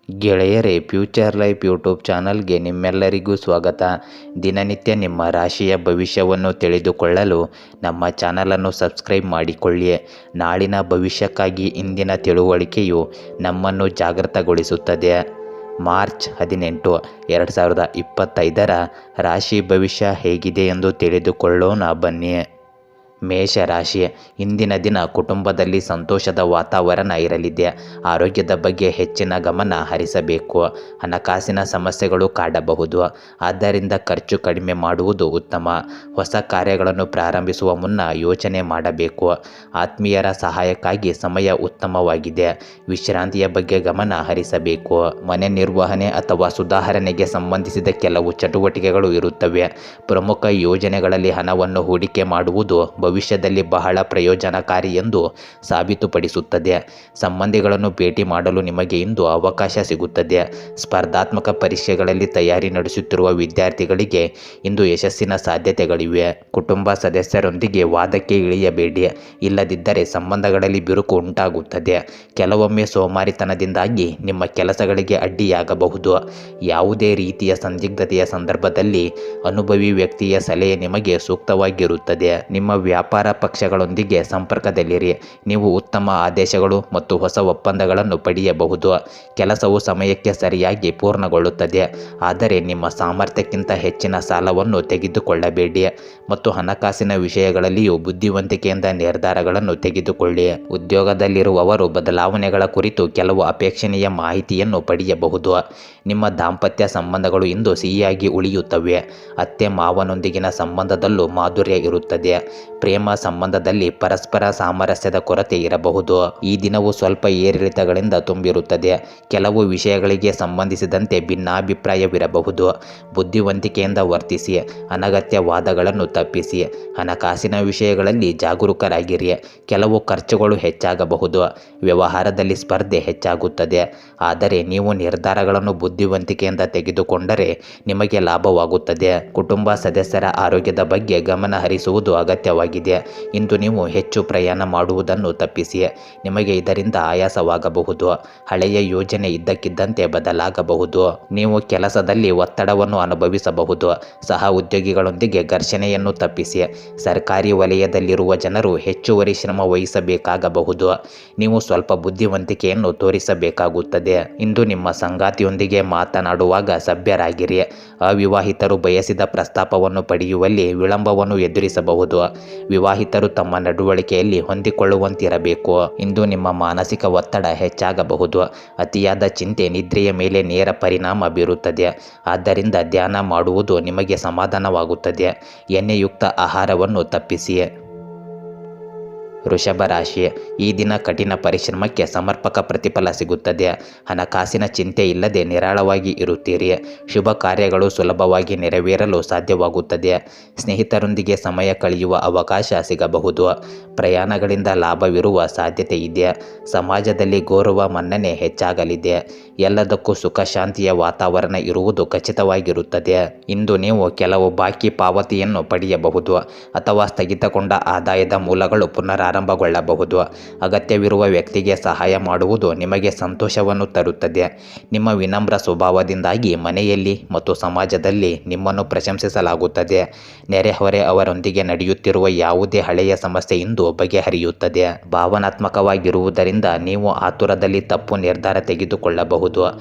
ಗೆಳೆಯರೇ, future life YouTube ಚಾನಲ್ಗೆ ನಿಮ್ಮೆಲ್ಲರಿಗೂ ಸ್ವಾಗತ. ದಿನನಿತ್ಯ ನಿಮ್ಮ ರಾಶಿಯ ಭವಿಷ್ಯವನ್ನು ತಿಳಿದುಕೊಳ್ಳಲು ನಮ್ಮ ಚಾನಲನ್ನು ಸಬ್ಸ್ಕ್ರೈಬ್ ಮಾಡಿಕೊಳ್ಳಿ. ನಾಳಿನ ಭವಿಷ್ಯಕ್ಕಾಗಿ ಇಂದಿನ ತಿಳುವಳಿಕೆಯು ನಮ್ಮನ್ನು ಜಾಗೃತಗೊಳಿಸುತ್ತದೆ. ಮಾರ್ಚ್ 18, 2025 ರಾಶಿ ಭವಿಷ್ಯ ಹೇಗಿದೆ ಎಂದು ತಿಳಿದುಕೊಳ್ಳೋಣ ಬನ್ನಿ. ಮೇಷರಾಶಿ. ಇಂದಿನ ದಿನ ಕುಟುಂಬದಲ್ಲಿ ಸಂತೋಷದ ವಾತಾವರಣ ಇರಲಿದೆ. ಆರೋಗ್ಯದ ಬಗ್ಗೆ ಹೆಚ್ಚಿನ ಗಮನ ಹರಿಸಬೇಕು. ಹಣಕಾಸಿನ ಸಮಸ್ಯೆಗಳು ಕಾಡಬಹುದು, ಆದ್ದರಿಂದ ಖರ್ಚು ಕಡಿಮೆ ಮಾಡುವುದು ಉತ್ತಮ. ಹೊಸ ಕಾರ್ಯಗಳನ್ನು ಪ್ರಾರಂಭಿಸುವ ಮುನ್ನ ಯೋಚನೆ ಮಾಡಬೇಕು. ಆತ್ಮೀಯರ ಸಹಾಯಕ್ಕಾಗಿ ಸಮಯ ಉತ್ತಮವಾಗಿದೆ. ವಿಶ್ರಾಂತಿಯ ಬಗ್ಗೆ ಗಮನ ಹರಿಸಬೇಕು. ಮನೆ ನಿರ್ವಹಣೆ ಅಥವಾ ಸುಧಾರಣೆಗೆ ಸಂಬಂಧಿಸಿದ ಕೆಲವು ಚಟುವಟಿಕೆಗಳು ಇರುತ್ತವೆ. ಪ್ರಮುಖ ಯೋಜನೆಗಳಲ್ಲಿ ಹಣವನ್ನು ಹೂಡಿಕೆ ಮಾಡುವುದು ಭವಿಷ್ಯದಲ್ಲಿ ಬಹಳ ಪ್ರಯೋಜನಕಾರಿ ಎಂದು ಸಾಬೀತುಪಡಿಸುತ್ತದೆ. ಸಂಬಂಧಿಗಳನ್ನು ಭೇಟಿ ಮಾಡಲು ನಿಮಗೆ ಇಂದು ಅವಕಾಶ ಸಿಗುತ್ತದೆ. ಸ್ಪರ್ಧಾತ್ಮಕ ಪರೀಕ್ಷೆಗಳಲ್ಲಿ ತಯಾರಿ ನಡೆಸುತ್ತಿರುವ ವಿದ್ಯಾರ್ಥಿಗಳಿಗೆ ಇಂದು ಯಶಸ್ಸಿನ ಸಾಧ್ಯತೆಗಳಿವೆ. ಕುಟುಂಬ ಸದಸ್ಯರೊಂದಿಗೆ ವಾದಕ್ಕೆ ಇಳಿಯಬೇಡಿ, ಇಲ್ಲದಿದ್ದರೆ ಸಂಬಂಧಗಳಲ್ಲಿ ಬಿರುಕು ಉಂಟಾಗುತ್ತದೆ. ಕೆಲವೊಮ್ಮೆ ಸೋಮಾರಿತನದಿಂದಾಗಿ ನಿಮ್ಮ ಕೆಲಸಗಳಿಗೆ ಅಡ್ಡಿಯಾಗಬಹುದು. ಯಾವುದೇ ರೀತಿಯ ಸಂದಿಗ್ಧತೆಯ ಸಂದರ್ಭದಲ್ಲಿ ಅನುಭವಿ ವ್ಯಕ್ತಿಯ ಸಲಹೆ ನಿಮಗೆ ಸೂಕ್ತವಾಗಿರುತ್ತದೆ. ನಿಮ್ಮ ವ್ಯಾಪಾರ ಪಕ್ಷಗಳೊಂದಿಗೆ ಸಂಪರ್ಕದಲ್ಲಿರಿ. ನೀವು ಉತ್ತಮ ಆದೇಶಗಳು ಮತ್ತು ಹೊಸ ಒಪ್ಪಂದಗಳನ್ನು ಪಡೆಯಬಹುದು. ಕೆಲಸವು ಸಮಯಕ್ಕೆ ಸರಿಯಾಗಿ ಪೂರ್ಣಗೊಳ್ಳುತ್ತದೆ, ಆದರೆ ನಿಮ್ಮ ಸಾಮರ್ಥ್ಯಕ್ಕಿಂತ ಹೆಚ್ಚಿನ ಸಾಲವನ್ನು ತೆಗೆದುಕೊಳ್ಳಬೇಡಿ ಮತ್ತು ಹಣಕಾಸಿನ ವಿಷಯಗಳಲ್ಲಿಯೂ ಬುದ್ಧಿವಂತಿಕೆಯಿಂದ ನಿರ್ಧಾರಗಳನ್ನು ತೆಗೆದುಕೊಳ್ಳಿ. ಉದ್ಯೋಗದಲ್ಲಿರುವವರು ಬದಲಾವಣೆಗಳ ಕುರಿತು ಕೆಲವು ಅಪೇಕ್ಷಣೀಯ ಮಾಹಿತಿಯನ್ನು ಪಡೆಯಬಹುದು. ನಿಮ್ಮ ದಾಂಪತ್ಯ ಸಂಬಂಧಗಳು ಇಂದು ಸಿಹಿಯಾಗಿ ಉಳಿಯುತ್ತವೆ. ಅತ್ತೆ ಮಾವನೊಂದಿಗಿನ ಸಂಬಂಧದಲ್ಲೂ ಮಾಧುರ್ಯ ಇರುತ್ತದೆ. ಪ್ರೇಮ ಸಂಬಂಧದಲ್ಲಿ ಪರಸ್ಪರ ಸಾಮರಸ್ಯದ ಕೊರತೆ ಇರಬಹುದು. ಈ ದಿನವು ಸ್ವಲ್ಪ ಏರಿಳಿತಗಳಿಂದ ತುಂಬಿರುತ್ತದೆ. ಕೆಲವು ವಿಷಯಗಳಿಗೆ ಸಂಬಂಧಿಸಿದಂತೆ ಭಿನ್ನಾಭಿಪ್ರಾಯವಿರಬಹುದು. ಬುದ್ಧಿವಂತಿಕೆಯಿಂದ ವರ್ತಿಸಿ, ಅನಗತ್ಯ ವಾದಗಳನ್ನು ತಪ್ಪಿಸಿ. ಹಣಕಾಸಿನ ವಿಷಯಗಳಲ್ಲಿ ಜಾಗರೂಕರಾಗಿರಿ. ಕೆಲವು ಖರ್ಚುಗಳು ಹೆಚ್ಚಾಗಬಹುದು. ವ್ಯವಹಾರದಲ್ಲಿ ಸ್ಪರ್ಧೆ ಹೆಚ್ಚಾಗುತ್ತದೆ, ಆದರೆ ನೀವು ನಿರ್ಧಾರಗಳನ್ನು ಬುದ್ಧಿವಂತಿಕೆಯಿಂದ ತೆಗೆದುಕೊಂಡರೆ ನಿಮಗೆ ಲಾಭವಾಗುತ್ತದೆ. ಕುಟುಂಬ ಸದಸ್ಯರ ಆರೋಗ್ಯದ ಬಗ್ಗೆ ಗಮನ ಹರಿಸುವುದು ಅಗತ್ಯವಾಗಿದೆ. ಇಂದು ನೀವು ಹೆಚ್ಚು ಪ್ರಯಾಣ ಮಾಡುವುದನ್ನು ತಪ್ಪಿಸಿ, ನಿಮಗೆ ಇದರಿಂದ ಆಯಾಸವಾಗಬಹುದು. ಹಳೆಯ ಯೋಜನೆ ಇದ್ದಕ್ಕಿದ್ದಂತೆ ಬದಲಾಗಬಹುದು. ನೀವು ಕೆಲಸದಲ್ಲಿ ಒತ್ತಡವನ್ನು ಅನುಭವಿಸಬಹುದು. ಸಹ ಉದ್ಯೋಗಿಗಳೊಂದಿಗೆ ಘರ್ಷಣೆಯನ್ನು ತಪ್ಪಿಸಿ. ಸರ್ಕಾರಿ ವಲಯದಲ್ಲಿರುವ ಜನರು ಹೆಚ್ಚುವರಿ ಶ್ರಮ ವಹಿಸಬೇಕಾಗಬಹುದು. ನೀವು ಸ್ವಲ್ಪ ಬುದ್ಧಿವಂತಿಕೆಯನ್ನು ತೋರಿಸಬೇಕಾಗುತ್ತದೆ. ಇಂದು ನಿಮ್ಮ ಸಂಗಾತಿಯೊಂದಿಗೆ ಮಾತನಾಡುವಾಗ ಸಭ್ಯರಾಗಿರಿ. ಅವಿವಾಹಿತರು ಬಯಸಿದ ಪ್ರಸ್ತಾಪವನ್ನು ಪಡೆಯುವಲ್ಲಿ ವಿಳಂಬವನ್ನು ಎದುರಿಸಬಹುದು. ವಿವಾಹಿತರು ತಮ್ಮ ನಡವಳಿಕೆಯಲ್ಲಿ ಹೊಂದಿಕೊಳ್ಳುವಂತಿರಬೇಕು. ಇಂದು ನಿಮ್ಮ ಮಾನಸಿಕ ಒತ್ತಡ ಹೆಚ್ಚಾಗಬಹುದು. ಅತಿಯಾದ ಚಿಂತೆ ನಿದ್ರೆಯ ಮೇಲೆ ನೇರ ಪರಿಣಾಮ ಬೀರುತ್ತದೆ, ಆದ್ದರಿಂದ ಧ್ಯಾನ ಮಾಡುವುದು ನಿಮಗೆ ಸಮಾಧಾನವಾಗುತ್ತದೆ. ಎಣ್ಣೆಯುಕ್ತ ಆಹಾರವನ್ನು ತಪ್ಪಿಸಿ. ವೃಷಭ ರಾಶಿ. ಈ ದಿನ ಕಠಿಣ ಪರಿಶ್ರಮಕ್ಕೆ ಸಮರ್ಪಕ ಪ್ರತಿಫಲ ಸಿಗುತ್ತದೆ. ಹಣಕಾಸಿನ ಚಿಂತೆ ಇಲ್ಲದೆ ನಿರಾಳವಾಗಿ ಇರುತ್ತೀರಿ. ಶುಭ ಕಾರ್ಯಗಳು ಸುಲಭವಾಗಿ ನೆರವೇರಲು ಸಾಧ್ಯವಾಗುತ್ತದೆ. ಸ್ನೇಹಿತರೊಂದಿಗೆ ಸಮಯ ಕಳೆಯುವ ಅವಕಾಶ ಸಿಗಬಹುದು. ಪ್ರಯಾಣಗಳಿಂದ ಲಾಭವಿರುವ ಸಾಧ್ಯತೆ ಇದೆ. ಸಮಾಜದಲ್ಲಿ ಗೌರವ ಮನ್ನಣೆ ಹೆಚ್ಚಾಗಲಿದೆ. ಎಲ್ಲದಕ್ಕೂ ಸುಖ ಶಾಂತಿಯ ವಾತಾವರಣ ಇರುವುದು ಖಚಿತವಾಗಿರುತ್ತದೆ. ಇಂದು ನೀವು ಕೆಲವು ಬಾಕಿ ಪಾವತಿಯನ್ನು ಪಡೆಯಬಹುದು ಅಥವಾ ಸ್ಥಗಿತಗೊಂಡ ಆದಾಯದ ಮೂಲಗಳು ಪುನರಾರಂಭಗೊಳ್ಳಬಹುದು. ಅಗತ್ಯವಿರುವ ವ್ಯಕ್ತಿಗೆ ಸಹಾಯ ಮಾಡುವುದು ನಿಮಗೆ ಸಂತೋಷವನ್ನು ತರುತ್ತದೆ. ನಿಮ್ಮ ವಿನಮ್ರ ಸ್ವಭಾವದಿಂದಾಗಿ ಮನೆಯಲ್ಲಿ ಮತ್ತು ಸಮಾಜದಲ್ಲಿ ನಿಮ್ಮನ್ನು ಪ್ರಶಂಸಿಸಲಾಗುತ್ತದೆ. ನೆರೆಹೊರೆ ಅವರೊಂದಿಗೆ ನಡೆಯುತ್ತಿರುವ ಯಾವುದೇ ಹಳೆಯ ಸಮಸ್ಯೆ ಇಂದು ಬಗೆಹರಿಯುತ್ತದೆ. ಭಾವನಾತ್ಮಕವಾಗಿರುವುದರಿಂದ ನೀವು ಆತುರದಲ್ಲಿ ತಪ್ಪು ನಿರ್ಧಾರ ತೆಗೆದುಕೊಳ್ಳಬಹುದು.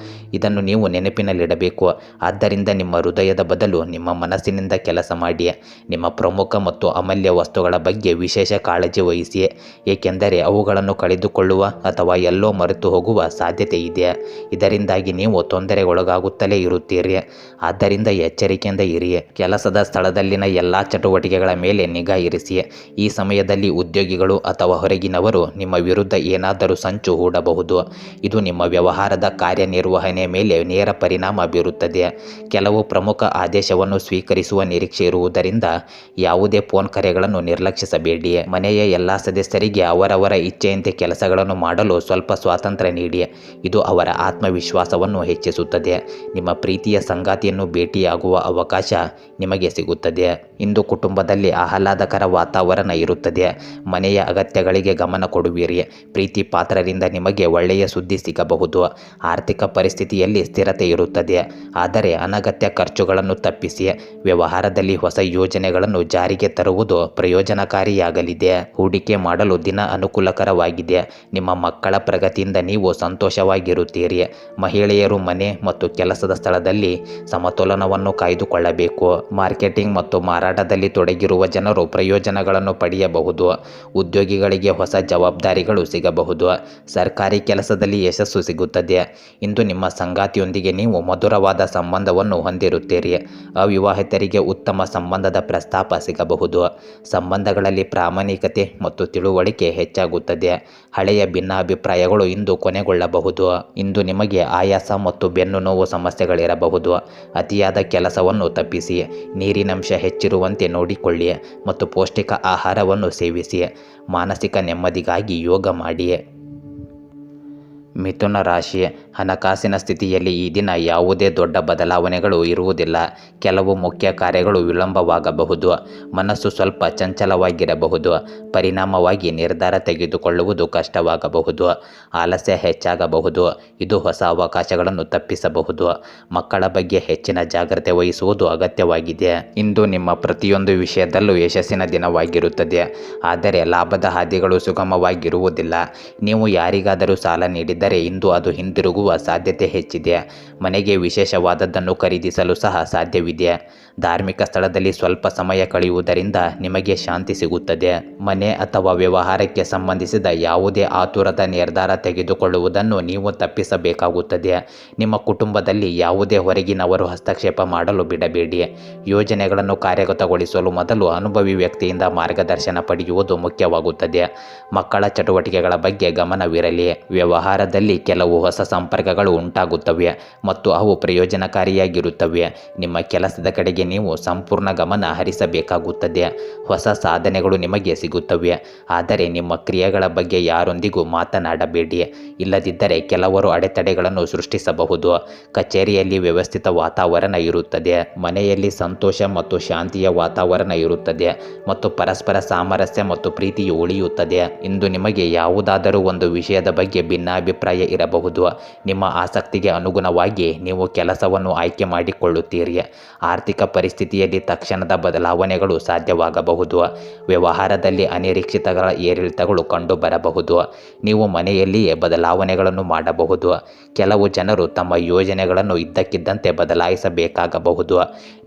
ಇದನ್ನು ನೀವು ನೆನಪಿನಲ್ಲಿಡಬೇಕು. ಆದ್ದರಿಂದ ನಿಮ್ಮ ಹೃದಯದ ಬದಲು ನಿಮ್ಮ ಮನಸ್ಸಿನಿಂದ ಕೆಲಸ ಮಾಡಿ. ನಿಮ್ಮ ಪ್ರಮುಖ ಮತ್ತು ಅಮೂಲ್ಯ ವಸ್ತುಗಳ ಬಗ್ಗೆ ವಿಶೇಷ ಕಾಳಜಿ ವಹಿಸಿ, ಏಕೆಂದರೆ ಅವುಗಳನ್ನು ಕಳೆದುಕೊಳ್ಳುವ ಅಥವಾ ಎಲ್ಲೋ ಮರೆತು ಹೋಗುವ ಸಾಧ್ಯತೆ ಇದೆ. ಇದರಿಂದಾಗಿ ನೀವು ತೊಂದರೆಗೊಳಗಾಗುತ್ತಲೇ ಇರುತ್ತೀರಿ, ಆದ್ದರಿಂದ ಎಚ್ಚರಿಕೆಯಿಂದ ಇರಿ. ಕೆಲಸದ ಸ್ಥಳದಲ್ಲಿನ ಎಲ್ಲ ಚಟುವಟಿಕೆಗಳ ಮೇಲೆ ನಿಗಾ ಇರಿಸಿ. ಈ ಸಮಯದಲ್ಲಿ ಉದ್ಯೋಗಿಗಳು ಅಥವಾ ಹೊರಗಿನವರು ನಿಮ್ಮ ವಿರುದ್ಧ ಏನಾದರೂ ಸಂಚು ಹೂಡಬಹುದು. ಇದು ನಿಮ್ಮ ವ್ಯವಹಾರದ ಕಾರ್ಯನಿರ್ವಹಣೆಯ ಮೇಲೆ ನೇರ ಪರಿಣಾಮ ಬೀರುತ್ತದೆ. ಕೆಲವು ಪ್ರಮುಖ ಆದೇಶವನ್ನು ಸ್ವೀಕರಿಸುವ ನಿರೀಕ್ಷೆ ಇರುವುದರಿಂದ ಯಾವುದೇ ಫೋನ್ ಕರೆಗಳನ್ನು ನಿರ್ಲಕ್ಷಿಸಬೇಡಿ. ಮನೆಯ ಎಲ್ಲ ಸದಸ್ಯರಿಗೆ ಅವರವರ ಇಚ್ಛೆಯಂತೆ ಕೆಲಸಗಳನ್ನು ಮಾಡಲು ಸ್ವಲ್ಪ ಸ್ವಾತಂತ್ರ್ಯ ನೀಡಿ. ಇದು ಅವರ ಆತ್ಮವಿಶ್ವಾಸವನ್ನು ಹೆಚ್ಚಿಸುತ್ತದೆ. ನಿಮ್ಮ ಪ್ರೀತಿಯ ಸಂಗಾತಿಯನ್ನು ಭೇಟಿಯಾಗುವ ಅವಕಾಶ ನಿಮಗೆ ಸಿಗುತ್ತದೆ. ಇಂದು ಕುಟುಂಬದಲ್ಲಿ ಆಹ್ಲಾದಕರ ವಾತಾವರಣ ಇರುತ್ತದೆ. ಮನೆಯ ಅಗತ್ಯಗಳಿಗೆ ಗಮನ ಕೊಡುವಿರಿ. ಪ್ರೀತಿ ಪಾತ್ರರಿಂದ ನಿಮಗೆ ಒಳ್ಳೆಯ ಸುದ್ದಿ ಸಿಗಬಹುದು. ಆರ್ಥಿಕ ಪರಿಸ್ಥಿತಿಯಲ್ಲಿ ಸ್ಥಿರತೆ ಇರುತ್ತದೆ, ಆದರೆ ಅನಗತ್ಯ ಖರ್ಚುಗಳನ್ನು ತಪ್ಪಿಸಿ. ವ್ಯವಹಾರದಲ್ಲಿ ಹೊಸ ಯೋಜನೆಗಳನ್ನು ಜಾರಿಗೆ ತರುವುದು ಪ್ರಯೋಜನಕಾರಿಯಾಗಲಿದೆ. ಹೂಡಿಕೆ ಮಾಡಲು ದಿನ ಅನುಕೂಲಕರವಾಗಿದೆ. ನಿಮ್ಮ ಮಕ್ಕಳ ಪ್ರಗತಿಯಿಂದ ನೀವು ಸಂತೋಷವಾಗಿರುತ್ತೀರಿ. ಮಹಿಳೆಯರು ಮನೆ ಮತ್ತು ಕೆಲಸದ ಸ್ಥಳದಲ್ಲಿ ಸಮತೋಲನವನ್ನು ಕಾಯ್ದುಕೊಳ್ಳಬೇಕು. ಮಾರ್ಕೆಟಿಂಗ್ ಮತ್ತು ಮಾರಾಟದಲ್ಲಿ ತೊಡಗಿರುವ ಜನರು ಪ್ರಯೋಜನಗಳನ್ನು ಪಡೆಯಬಹುದು. ಉದ್ಯೋಗಿಗಳಿಗೆ ಹೊಸ ಜವಾಬ್ದಾರಿಗಳು ಸಿಗಬಹುದು. ಸರ್ಕಾರಿ ಕೆಲಸದಲ್ಲಿ ಯಶಸ್ಸು ಸಿಗುತ್ತದೆ. ಇಂದು ನಿಮ್ಮ ಸಂಗಾತಿಯೊಂದಿಗೆ ನೀವು ಮಧುರವಾದ ಸಂಬಂಧವನ್ನು ಹೊಂದಿರುತ್ತೀರಿ. ಅವಿವಾಹಿತರಿಗೆ ಉತ್ತಮ ಸಂಬಂಧದ ಪ್ರಸ್ತಾಪ ಸಿಗಬಹುದು. ಸಂಬಂಧಗಳಲ್ಲಿ ಪ್ರಾಮಾಣಿಕತೆ ಮತ್ತು ತಿಳುವಳಿಕೆ ಹೆಚ್ಚಾಗುತ್ತದೆ. ಹಳೆಯ ಭಿನ್ನಾಭಿಪ್ರಾಯಗಳು ಇಂದು ಕೊನೆಗೊಳ್ಳಬಹುದು. ಇಂದು ನಿಮಗೆ ಆಯಾಸ ಮತ್ತು ಬೆನ್ನು ನೋವು ಸಮಸ್ಯೆಗಳಿರಬಹುದು. ಅತಿಯಾದ ಕೆಲಸವನ್ನು ತಪ್ಪಿಸಿ. ನೀರಿನಂಶ ಹೆಚ್ಚಿರುವಂತೆ ನೋಡಿಕೊಳ್ಳಿ ಮತ್ತು ಪೌಷ್ಟಿಕ ಆಹಾರವನ್ನು ಸೇವಿಸಿ. ಮಾನಸಿಕ ನೆಮ್ಮದಿಗಾಗಿ ಯೋಗ ಮಾಡಿ. ಮಿಥುನ ರಾಶಿ, ಹಣಕಾಸಿನ ಸ್ಥಿತಿಯಲ್ಲಿ ಈ ದಿನ ಯಾವುದೇ ದೊಡ್ಡ ಬದಲಾವಣೆಗಳು ಇರುವುದಿಲ್ಲ. ಕೆಲವು ಮುಖ್ಯ ಕಾರ್ಯಗಳು ವಿಳಂಬವಾಗಬಹುದು. ಮನಸ್ಸು ಸ್ವಲ್ಪ ಚಂಚಲವಾಗಿರಬಹುದು. ಪರಿಣಾಮವಾಗಿ ನಿರ್ಧಾರ ತೆಗೆದುಕೊಳ್ಳುವುದು ಕಷ್ಟವಾಗಬಹುದು. ಆಲಸ್ಯ ಹೆಚ್ಚಾಗಬಹುದು. ಇದು ಹೊಸ ಅವಕಾಶಗಳನ್ನು ತಪ್ಪಿಸಬಹುದು. ಮಕ್ಕಳ ಬಗ್ಗೆ ಹೆಚ್ಚಿನ ಜಾಗ್ರತೆ ವಹಿಸುವುದು ಅಗತ್ಯವಾಗಿದೆ. ಇಂದು ನಿಮ್ಮ ಪ್ರತಿಯೊಂದು ವಿಷಯದಲ್ಲೂ ಯಶಸ್ಸಿನ ದಿನವಾಗಿರುತ್ತದೆ, ಆದರೆ ಲಾಭದ ಹಾದಿಗಳು ಸುಗಮವಾಗಿರುವುದಿಲ್ಲ. ನೀವು ಯಾರಿಗಾದರೂ ಸಾಲ ನೀಡಿದ್ದರೆ ಇಂದು ಅದು ಹಿಂದಿರುಗುವ ಸಾಧ್ಯತೆ ಹೆಚ್ಚಿದೆ. ಮನೆಗೆ ವಿಶೇಷವಾದದ್ದನ್ನು ಖರೀದಿಸಲು ಸಹ ಸಾಧ್ಯವಿದೆ. ಧಾರ್ಮಿಕ ಸ್ಥಳದಲ್ಲಿ ಸ್ವಲ್ಪ ಸಮಯ ಕಳೆಯುವುದರಿಂದ ನಿಮಗೆ ಶಾಂತಿ ಸಿಗುತ್ತದೆ. ಮನೆ ಅಥವಾ ವ್ಯವಹಾರಕ್ಕೆ ಸಂಬಂಧಿಸಿದ ಯಾವುದೇ ಆತುರದ ನಿರ್ಧಾರ ತೆಗೆದುಕೊಳ್ಳುವುದನ್ನು ನೀವು ತಪ್ಪಿಸಬೇಕಾಗುತ್ತದೆ. ನಿಮ್ಮ ಕುಟುಂಬದಲ್ಲಿ ಯಾವುದೇ ಹೊರಗಿನವರು ಹಸ್ತಕ್ಷೇಪ ಮಾಡಲು ಬಿಡಬೇಡಿ. ಯೋಜನೆಗಳನ್ನು ಕಾರ್ಯಗತಗೊಳಿಸಲು ಮೊದಲು ಅನುಭವಿ ವ್ಯಕ್ತಿಯಿಂದ ಮಾರ್ಗದರ್ಶನ ಪಡೆಯುವುದು ಮುಖ್ಯವಾಗುತ್ತದೆ. ಮಕ್ಕಳ ಚಟುವಟಿಕೆಗಳ ಬಗ್ಗೆ ಗಮನವಿರಲಿ. ವ್ಯವಹಾರದಲ್ಲಿ ಕೆಲವು ಹೊಸ ಸಂಪರ್ಕಗಳು ಉಂಟಾಗುತ್ತವೆ ಮತ್ತು ಅವು ಪ್ರಯೋಜನಕಾರಿಯಾಗಿರುತ್ತವೆ. ನಿಮ್ಮ ಕೆಲಸದ ಕಡೆಗೆ ನೀವು ಸಂಪೂರ್ಣ ಗಮನ ಹರಿಸಬೇಕಾಗುತ್ತದೆ. ಹೊಸ ಸಾಧನೆಗಳು ನಿಮಗೆ ಸಿಗುತ್ತವೆ, ಆದರೆ ನಿಮ್ಮ ಕ್ರಿಯೆಗಳ ಬಗ್ಗೆ ಯಾರೊಂದಿಗೂ ಮಾತನಾಡಬೇಡಿ. ಇಲ್ಲದಿದ್ದರೆ ಕೆಲವರು ಅಡೆತಡೆಗಳನ್ನು ಸೃಷ್ಟಿಸಬಹುದು. ಕಚೇರಿಯಲ್ಲಿ ವ್ಯವಸ್ಥಿತ ವಾತಾವರಣ ಇರುತ್ತದೆ. ಮನೆಯಲ್ಲಿ ಸಂತೋಷ ಮತ್ತು ಶಾಂತಿಯ ವಾತಾವರಣ ಇರುತ್ತದೆ ಮತ್ತು ಪರಸ್ಪರ ಸಾಮರಸ್ಯ ಮತ್ತು ಪ್ರೀತಿಯು ಉಳಿಯುತ್ತದೆ. ಇಂದು ನಿಮಗೆ ಯಾವುದಾದರೂ ಒಂದು ವಿಷಯದ ಬಗ್ಗೆ ಭಿನ್ನಾಭಿಪ್ರಾಯ ಇರಬಹುದು. ನಿಮ್ಮ ಆಸಕ್ತಿಗೆ ಅನುಗುಣವಾಗಿ ನೀವು ಕೆಲಸವನ್ನು ಆಯ್ಕೆ ಮಾಡಿಕೊಳ್ಳುತ್ತೀರಿ. ಆರ್ಥಿಕ ಪರಿಸ್ಥಿತಿಯಲ್ಲಿ ತಕ್ಷಣದ ಬದಲಾವಣೆಗಳು ಸಾಧ್ಯವಾಗಬಹುದು. ವ್ಯವಹಾರದಲ್ಲಿ ಅನಿರೀಕ್ಷಿತಗಳ ಏರಿಳಿತಗಳು ಕಂಡುಬರಬಹುದು. ನೀವು ಮನೆಯಲ್ಲಿಯೇ ಬದಲಾವಣೆಗಳನ್ನು ಮಾಡಬಹುದು. ಕೆಲವು ಜನರು ತಮ್ಮ ಯೋಜನೆಗಳನ್ನು ಇದ್ದಕ್ಕಿದ್ದಂತೆ ಬದಲಾಯಿಸಬೇಕಾಗಬಹುದು.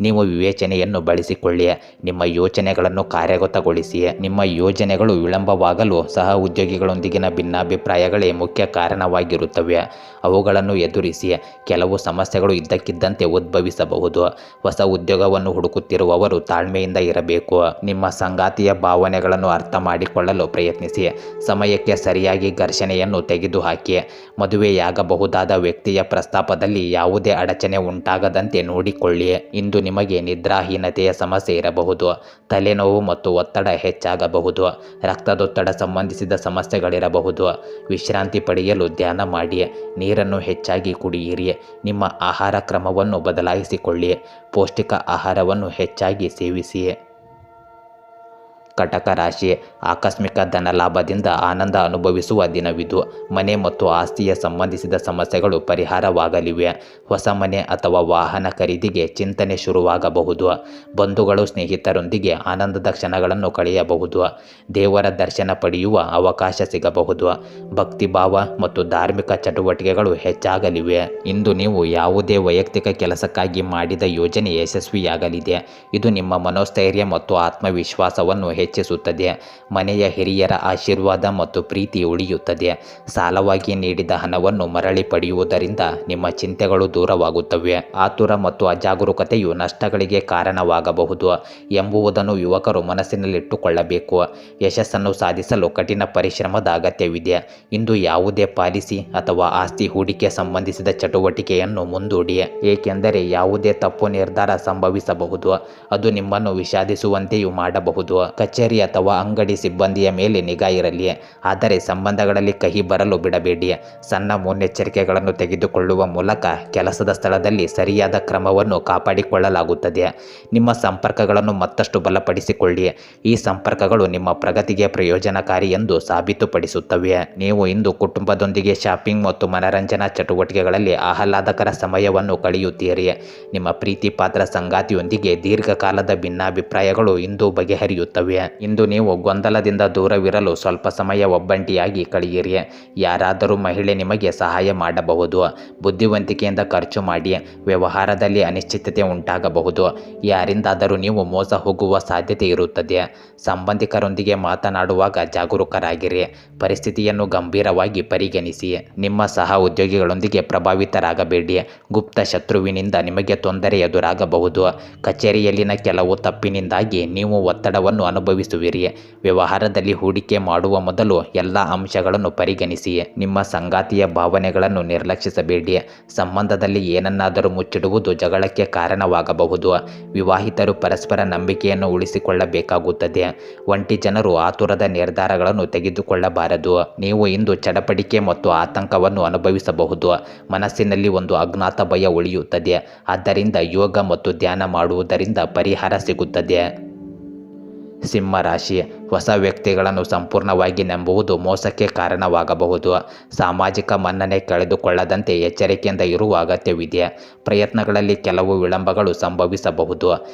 ನೀವು ವಿವೇಚನೆಯನ್ನು ಬಳಸಿಕೊಳ್ಳಿ. ನಿಮ್ಮ ಯೋಚನೆಗಳನ್ನು ಕಾರ್ಯಗತಗೊಳಿಸಿ. ನಿಮ್ಮ ಯೋಜನೆಗಳು ವಿಳಂಬವಾಗಲು ಸಹ ಉದ್ಯೋಗಿಗಳೊಂದಿಗಿನ ಭಿನ್ನಾಭಿಪ್ರಾಯಗಳೇ ಮುಖ್ಯ ಕಾರಣವಾಗಿರುತ್ತವೆ. ಅವುಗಳನ್ನು ಎದುರಿಸಿ. ಕೆಲವು ಸಮಸ್ಯೆಗಳು ಇದ್ದಕ್ಕಿದ್ದಂತೆ ಉದ್ಭವಿಸಬಹುದು. ಹೊಸ ಉದ್ಯೋಗವನ್ನು ಹುಡುಕುತ್ತಿರುವವರು ತಾಳ್ಮೆಯಿಂದ ಇರಬೇಕು. ನಿಮ್ಮ ಸಂಗಾತಿಯ ಭಾವನೆಗಳನ್ನು ಅರ್ಥ ಮಾಡಿಕೊಳ್ಳಲು ಪ್ರಯತ್ನಿಸಿ. ಸಮಯಕ್ಕೆ ಸರಿಯಾಗಿ ಘರ್ಷಣೆಯನ್ನು ತೆಗೆದುಹಾಕಿ. ಮದುವೆಯಾಗಬಹುದಾದ ವ್ಯಕ್ತಿಯ ಪ್ರಸ್ತಾಪದಲ್ಲಿ ಯಾವುದೇ ಅಡಚಣೆ ಉಂಟಾಗದಂತೆ ನೋಡಿಕೊಳ್ಳಿ. ಇಂದು ನಿಮಗೆ ನಿದ್ರಾಹೀನತೆಯ ಸಮಸ್ಯೆ ಇರಬಹುದು. ತಲೆನೋವು ಮತ್ತು ಒತ್ತಡ ಹೆಚ್ಚಾಗಬಹುದು. ರಕ್ತದೊತ್ತಡ ಸಂಬಂಧಿಸಿದ ಸಮಸ್ಯೆಗಳಿರಬಹುದು. ವಿಶ್ರಾಂತಿ ಪಡೆಯಲು ಧ್ಯಾನ ಮಾಡಿ. ನೀರನ್ನು ಹೆಚ್ಚಾಗಿ ಕುಡಿಯಿರಿ. ನಿಮ್ಮ ಆಹಾರ ಕ್ರಮವನ್ನು ಬದಲಾಯಿಸಿಕೊಳ್ಳಿ. ಪೌಷ್ಟಿಕ ಆಹಾರವನ್ನು ಹೆಚ್ಚಾಗಿ ಸೇವಿಸಿ. ಕಟಕ ರಾಶಿ, ಆಕಸ್ಮಿಕ ಧನಲಾಭದಿಂದ ಆನಂದ ಅನುಭವಿಸುವ ದಿನವಿದು. ಮನೆ ಮತ್ತು ಆಸ್ತಿಯ ಸಂಬಂಧಿಸಿದ ಸಮಸ್ಯೆಗಳು ಪರಿಹಾರವಾಗಲಿವೆ. ಹೊಸ ಮನೆ ಅಥವಾ ವಾಹನ ಖರೀದಿಗೆ ಚಿಂತನೆ ಶುರುವಾಗಬಹುದು. ಬಂಧುಗಳು ಸ್ನೇಹಿತರೊಂದಿಗೆ ಆನಂದದ ಕ್ಷಣಗಳನ್ನು ಕಳೆಯಬಹುದು. ದೇವರ ದರ್ಶನ ಪಡೆಯುವ ಅವಕಾಶ ಸಿಗಬಹುದು. ಭಕ್ತಿಭಾವ ಮತ್ತು ಧಾರ್ಮಿಕ ಚಟುವಟಿಕೆಗಳು ಹೆಚ್ಚಾಗಲಿವೆ. ಇಂದು ನೀವು ಯಾವುದೇ ವೈಯಕ್ತಿಕ ಕೆಲಸಕ್ಕಾಗಿ ಮಾಡಿದ ಯೋಜನೆ ಯಶಸ್ವಿಯಾಗಲಿದೆ. ಇದು ನಿಮ್ಮ ಮನೋಸ್ಥೈರ್ಯ ಮತ್ತು ಆತ್ಮವಿಶ್ವಾಸವನ್ನು ಹೆಚ್ಚಿಸುತ್ತದೆ. ಮನೆಯ ಹಿರಿಯರ ಆಶೀರ್ವಾದ ಮತ್ತು ಪ್ರೀತಿ ಉಳಿಯುತ್ತದೆ. ಸಾಲವಾಗಿ ನೀಡಿದ ಹಣವನ್ನು ಮರಳಿ ಪಡೆಯುವುದರಿಂದ ನಿಮ್ಮ ಚಿಂತೆಗಳು ದೂರವಾಗುತ್ತವೆ. ಆತುರ ಮತ್ತು ಅಜಾಗರೂಕತೆಯು ನಷ್ಟಗಳಿಗೆ ಕಾರಣವಾಗಬಹುದು ಎಂಬುದನ್ನು ಯುವಕರು ಮನಸ್ಸಿನಲ್ಲಿಟ್ಟುಕೊಳ್ಳಬೇಕು. ಯಶಸ್ಸನ್ನು ಸಾಧಿಸಲು ಕಠಿಣ ಪರಿಶ್ರಮದ ಅಗತ್ಯವಿದೆ. ಇಂದು ಯಾವುದೇ ಪಾಲಿಸಿ ಅಥವಾ ಆಸ್ತಿ ಹೂಡಿಕೆ ಸಂಬಂಧಿಸಿದ ಚಟುವಟಿಕೆಯನ್ನು ಮುಂದೂಡಿ, ಏಕೆಂದರೆ ಯಾವುದೇ ತಪ್ಪು ನಿರ್ಧಾರ ಸಂಭವಿಸಬಹುದು. ಅದು ನಿಮ್ಮನ್ನು ವಿಷಾದಿಸುವಂತೆಯೂ ಮಾಡಬಹುದು. ಕಚೇರಿ ಅಥವಾ ಅಂಗಡಿ ಸಿಬ್ಬಂದಿಯ ಮೇಲೆ ನಿಗಾ ಇರಲಿ. ಆದರೆ ಸಂಬಂಧಗಳಲ್ಲಿ ಕಹಿ ಬರಲು ಬಿಡಬೇಡಿ. ಸಣ್ಣ ಮುನ್ನೆಚ್ಚರಿಕೆಗಳನ್ನು ತೆಗೆದುಕೊಳ್ಳುವ ಮೂಲಕ ಕೆಲಸದ ಸ್ಥಳದಲ್ಲಿ ಸರಿಯಾದ ಕ್ರಮವನ್ನು ಕಾಪಾಡಿಕೊಳ್ಳಲಾಗುತ್ತದೆ. ನಿಮ್ಮ ಸಂಪರ್ಕಗಳನ್ನು ಮತ್ತಷ್ಟು ಬಲಪಡಿಸಿಕೊಳ್ಳಿ. ಈ ಸಂಪರ್ಕಗಳು ನಿಮ್ಮ ಪ್ರಗತಿಗೆ ಪ್ರಯೋಜನಕಾರಿ ಎಂದು ಸಾಬೀತುಪಡಿಸುತ್ತವೆ. ನೀವು ಇಂದು ಕುಟುಂಬದೊಂದಿಗೆ ಶಾಪಿಂಗ್ ಮತ್ತು ಮನರಂಜನಾ ಚಟುವಟಿಕೆಗಳಲ್ಲಿ ಆಹ್ಲಾದಕರ ಸಮಯವನ್ನು ಕಳೆಯುತ್ತೀರಿ. ನಿಮ್ಮ ಪ್ರೀತಿ ಪಾತ್ರ ಸಂಗಾತಿಯೊಂದಿಗೆ ದೀರ್ಘಕಾಲದ ಭಿನ್ನಾಭಿಪ್ರಾಯಗಳು ಇಂದು ಬಗೆಹರಿಯುತ್ತವೆ. ಇಂದು ನೀವು ಗೊಂದಲದಿಂದ ದೂರವಿರಲು ಸ್ವಲ್ಪ ಸಮಯ ಒಬ್ಬಂಟಿಯಾಗಿ ಕಳೆಯಿರಿ. ಯಾರಾದರೂ ಮಹಿಳೆ ನಿಮಗೆ ಸಹಾಯ ಮಾಡಬಹುದು. ಬುದ್ಧಿವಂತಿಕೆಯಿಂದ ಖರ್ಚು ಮಾಡಿ. ವ್ಯವಹಾರದಲ್ಲಿ ಅನಿಶ್ಚಿತತೆ ಉಂಟಾಗಬಹುದು. ಯಾರಿಂದಾದರೂ ನೀವು ಮೋಸ ಹೋಗುವ ಸಾಧ್ಯತೆ ಇರುತ್ತದೆ. ಸಂಬಂಧಿಕರೊಂದಿಗೆ ಮಾತನಾಡುವಾಗ ಜಾಗರೂಕರಾಗಿರಿ. ಪರಿಸ್ಥಿತಿಯನ್ನು ಗಂಭೀರವಾಗಿ ಪರಿಗಣಿಸಿ. ನಿಮ್ಮ ಸಹ ಉದ್ಯೋಗಿಗಳೊಂದಿಗೆ ಪ್ರಭಾವಿತರಾಗಬೇಡಿ. ಗುಪ್ತ ಶತ್ರುವಿನಿಂದ ನಿಮಗೆ ತೊಂದರೆ ಎದುರಾಗಬಹುದು. ಕಚೇರಿಯಲ್ಲಿನ ಕೆಲವು ತಪ್ಪಿನಿಂದಾಗಿ ನೀವು ಒತ್ತಡವನ್ನು ಅನುಭವಿಸುವಿರಿ. ವ್ಯವಹಾರದಲ್ಲಿ ಹೂಡಿಕೆ ಮಾಡುವ ಮೊದಲು ಎಲ್ಲ ಅಂಶಗಳನ್ನು ಪರಿಗಣಿಸಿ. ನಿಮ್ಮ ಸಂಗಾತಿಯ ಭಾವನೆಗಳನ್ನು ನಿರ್ಲಕ್ಷಿಸಬೇಡಿ. ಸಂಬಂಧದಲ್ಲಿ ಏನನ್ನಾದರೂ ಮುಚ್ಚಿಡುವುದು ಜಗಳಕ್ಕೆ ಕಾರಣವಾಗಬಹುದು. ವಿವಾಹಿತರು ಪರಸ್ಪರ ನಂಬಿಕೆಯನ್ನು ಉಳಿಸಿಕೊಳ್ಳಬೇಕಾಗುತ್ತದೆ. ಒಂಟಿ ಜನರು ಆತುರದ ನಿರ್ಧಾರಗಳನ್ನು ತೆಗೆದುಕೊಳ್ಳಬಾರದು. ನೀವು ಇಂದು ಚಡಪಡಿಕೆ ಮತ್ತು ಆತಂಕವನ್ನು ಅನುಭವಿಸಬಹುದು. ಮನಸ್ಸಿನಲ್ಲಿ ಒಂದು ಅಜ್ಞಾತ ಭಯ ಉಳಿಯುತ್ತದೆ. ಆದ್ದರಿಂದ ಯೋಗ ಮತ್ತು ಧ್ಯಾನ ಮಾಡುವುದರಿಂದ ಪರಿಹಾರ ಸಿಗುತ್ತದೆ. ಸಿಂಹ ರಾಶಿ, ಹೊಸ ವ್ಯಕ್ತಿಗಳನ್ನು ಸಂಪೂರ್ಣವಾಗಿ ನಂಬುವುದು ಮೋಸಕ್ಕೆ ಕಾರಣವಾಗಬಹುದು. ಸಾಮಾಜಿಕ ಮನ್ನಣೆ ಕಳೆದುಕೊಳ್ಳದಂತೆ ಎಚ್ಚರಿಕೆಯಿಂದ ಇರುವ ಅಗತ್ಯವಿದೆ. ಪ್ರಯತ್ನಗಳಲ್ಲಿ ಕೆಲವು ವಿಳಂಬಗಳು ಸಂಭವಿಸಬಹುದು.